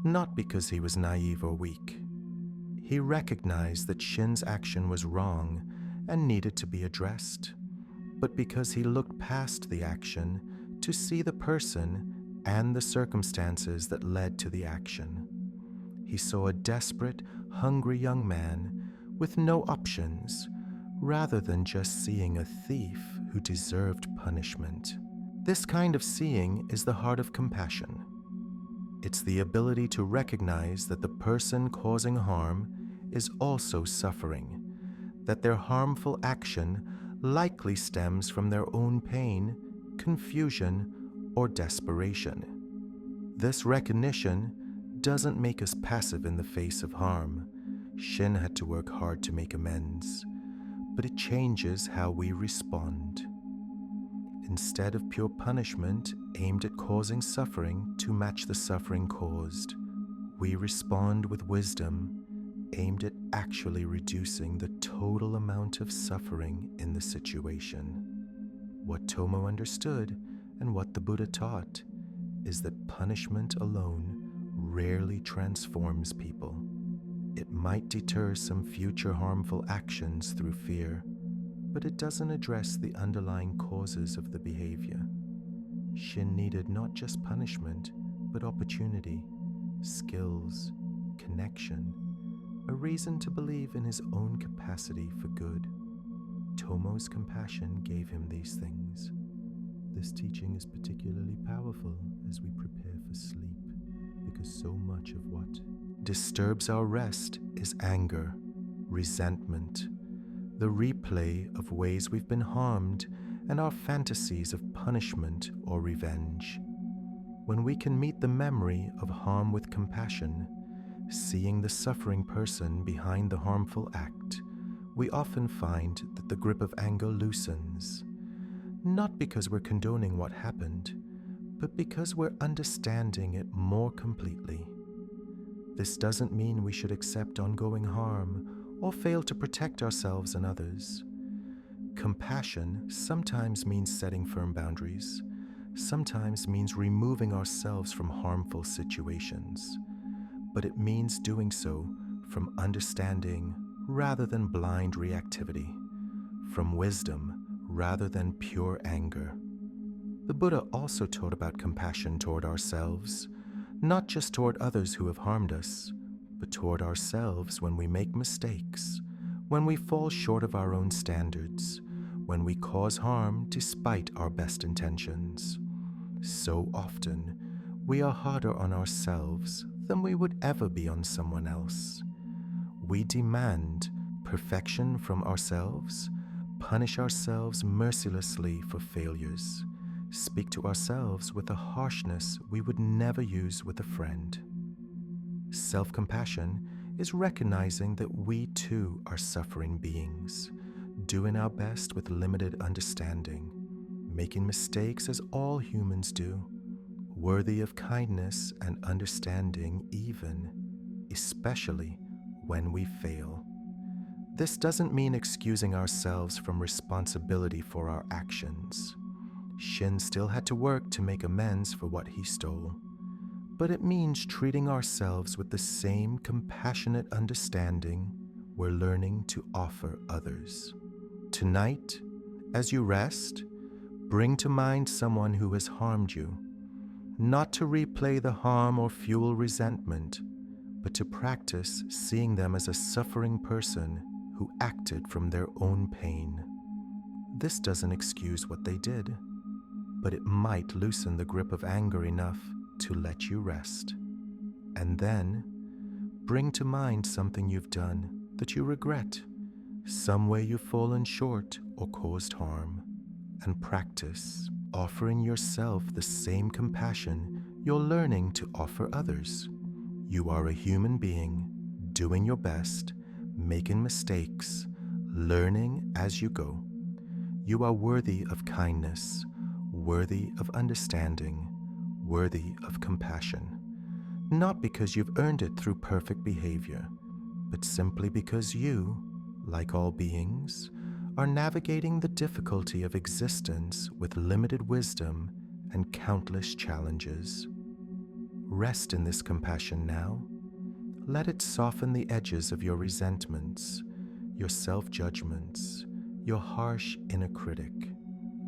not because he was naive or weak. He recognized that Shin's action was wrong and needed to be addressed, but because he looked past the action to see the person and the circumstances that led to the action. He saw a desperate, hungry young man with no options, rather than just seeing a thief who deserved punishment. This kind of seeing is the heart of compassion. It's the ability to recognize that the person causing harm is also suffering, that their harmful action likely stems from their own pain, confusion, or desperation. This recognition doesn't make us passive in the face of harm. Shin had to work hard to make amends, but it changes how we respond. Instead of pure punishment aimed at causing suffering to match the suffering caused, we respond with wisdom aimed at actually reducing the total amount of suffering in the situation. What Tomo understood and what the Buddha taught is that punishment alone rarely transforms people. It might deter some future harmful actions through fear, but it doesn't address the underlying causes of the behavior. Shin needed not just punishment, but opportunity, skills, connection, a reason to believe in his own capacity for good. Tomo's compassion gave him these things. This teaching is particularly powerful as we prepare for sleep, because so much of what disturbs our rest is anger, resentment, the replay of ways we've been harmed, and our fantasies of punishment or revenge. When we can meet the memory of harm with compassion, seeing the suffering person behind the harmful act, we often find that the grip of anger loosens, not because we're condoning what happened, but because we're understanding it more completely. This doesn't mean we should accept ongoing harm or fail to protect ourselves and others. Compassion sometimes means setting firm boundaries, sometimes means removing ourselves from harmful situations, but it means doing so from understanding rather than blind reactivity, from wisdom rather than pure anger. The Buddha also taught about compassion toward ourselves, not just toward others who have harmed us, but toward ourselves when we make mistakes, when we fall short of our own standards, when we cause harm despite our best intentions. So often, We are harder on ourselves than we would ever be on someone else. We demand perfection from ourselves, punish ourselves mercilessly for failures, speak to ourselves with a harshness we would never use with a friend. Self-compassion is recognizing that we too are suffering beings, doing our best with limited understanding, making mistakes as all humans do, worthy of kindness and understanding even, especially when we fail. This doesn't mean excusing ourselves from responsibility for our actions. Shin still had to work to make amends for what he stole. But it means treating ourselves with the same compassionate understanding we're learning to offer others. Tonight, as you rest, bring to mind someone who has harmed you, not to replay the harm or fuel resentment, but to practice seeing them as a suffering person who acted from their own pain. This doesn't excuse what they did, but it might loosen the grip of anger enough to let you rest. And then, bring to mind something you've done that you regret, some way you've fallen short or caused harm, and practice offering yourself the same compassion you're learning to offer others. You are a human being, doing your best, making mistakes, learning as you go. You are worthy of kindness, worthy of understanding, worthy of compassion, not because you've earned it through perfect behavior, but simply because you, like all beings, are navigating the difficulty of existence with limited wisdom and countless challenges. Rest in this compassion now. Let it soften the edges of your resentments, your self-judgments, your harsh inner critic.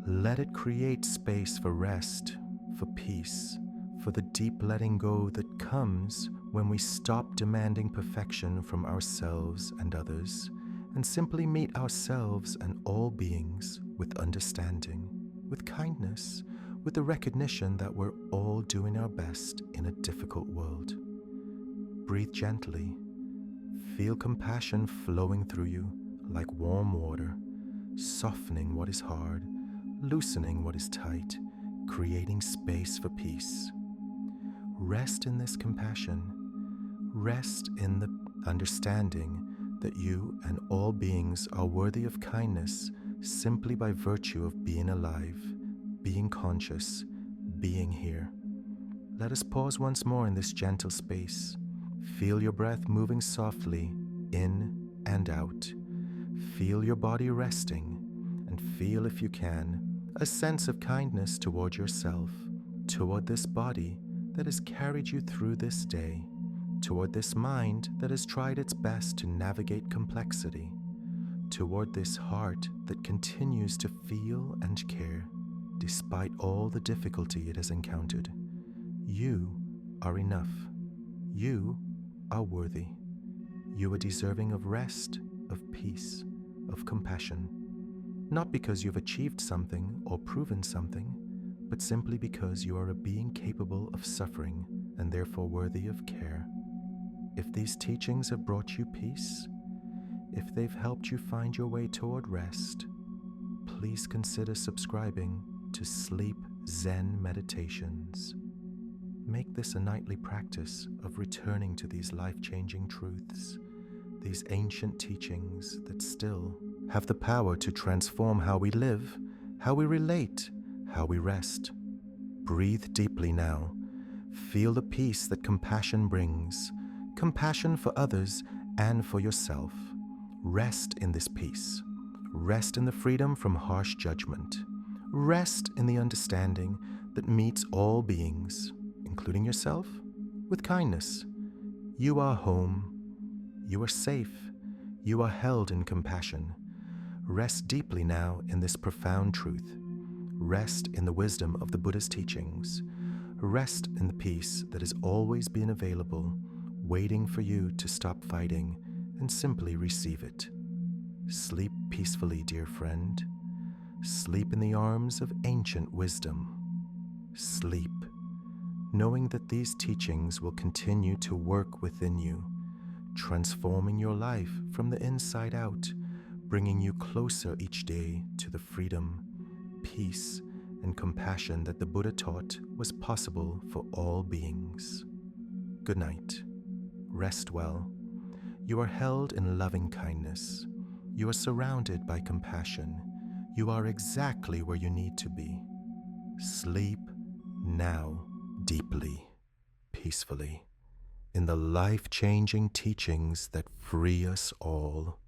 Let it create space for rest, for peace, for the deep letting go that comes when we stop demanding perfection from ourselves and others, and simply meet ourselves and all beings with understanding, with kindness, with the recognition that we're all doing our best in a difficult world. Breathe gently. Feel compassion flowing through you like warm water, softening what is hard, loosening what is tight, creating space for peace. Rest in this compassion. Rest in the understanding that you and all beings are worthy of kindness simply by virtue of being alive, being conscious, being here. Let us pause once more in this gentle space. Feel your breath moving softly in and out. Feel your body resting, and feel, if you can, a sense of kindness toward yourself, toward this body that has carried you through this day, toward this mind that has tried its best to navigate complexity, toward this heart that continues to feel and care despite all the difficulty it has encountered. You are enough. You are worthy. You are deserving of rest, of peace, of compassion, not because you've achieved something or proven something, but simply because you are a being capable of suffering and therefore worthy of care. If these teachings have brought you peace, if they've helped you find your way toward rest, please consider subscribing to Sleep Zen Meditations. Make this a nightly practice of returning to these life-changing truths, these ancient teachings that still have the power to transform how we live, how we relate, how we rest. Breathe deeply now. Feel the peace that compassion brings, compassion for others and for yourself. Rest in this peace. Rest in the freedom from harsh judgment. Rest in the understanding that meets all beings, including yourself, with kindness. You are home. You are safe. You are held in compassion. Rest deeply now in this profound truth. Rest in the wisdom of the Buddhist teachings. Rest in the peace that has always been available, waiting for you to stop fighting and simply receive it. Sleep peacefully, dear friend. Sleep in the arms of ancient wisdom. Sleep. knowing that these teachings will continue to work within you, transforming your life from the inside out, bringing you closer each day to the freedom, peace, and compassion that the Buddha taught was possible for all beings. Good night. Rest well. You are held in loving kindness. You are surrounded by compassion. You are exactly where you need to be. Sleep now, deeply, peacefully, in the life-changing teachings that free us all.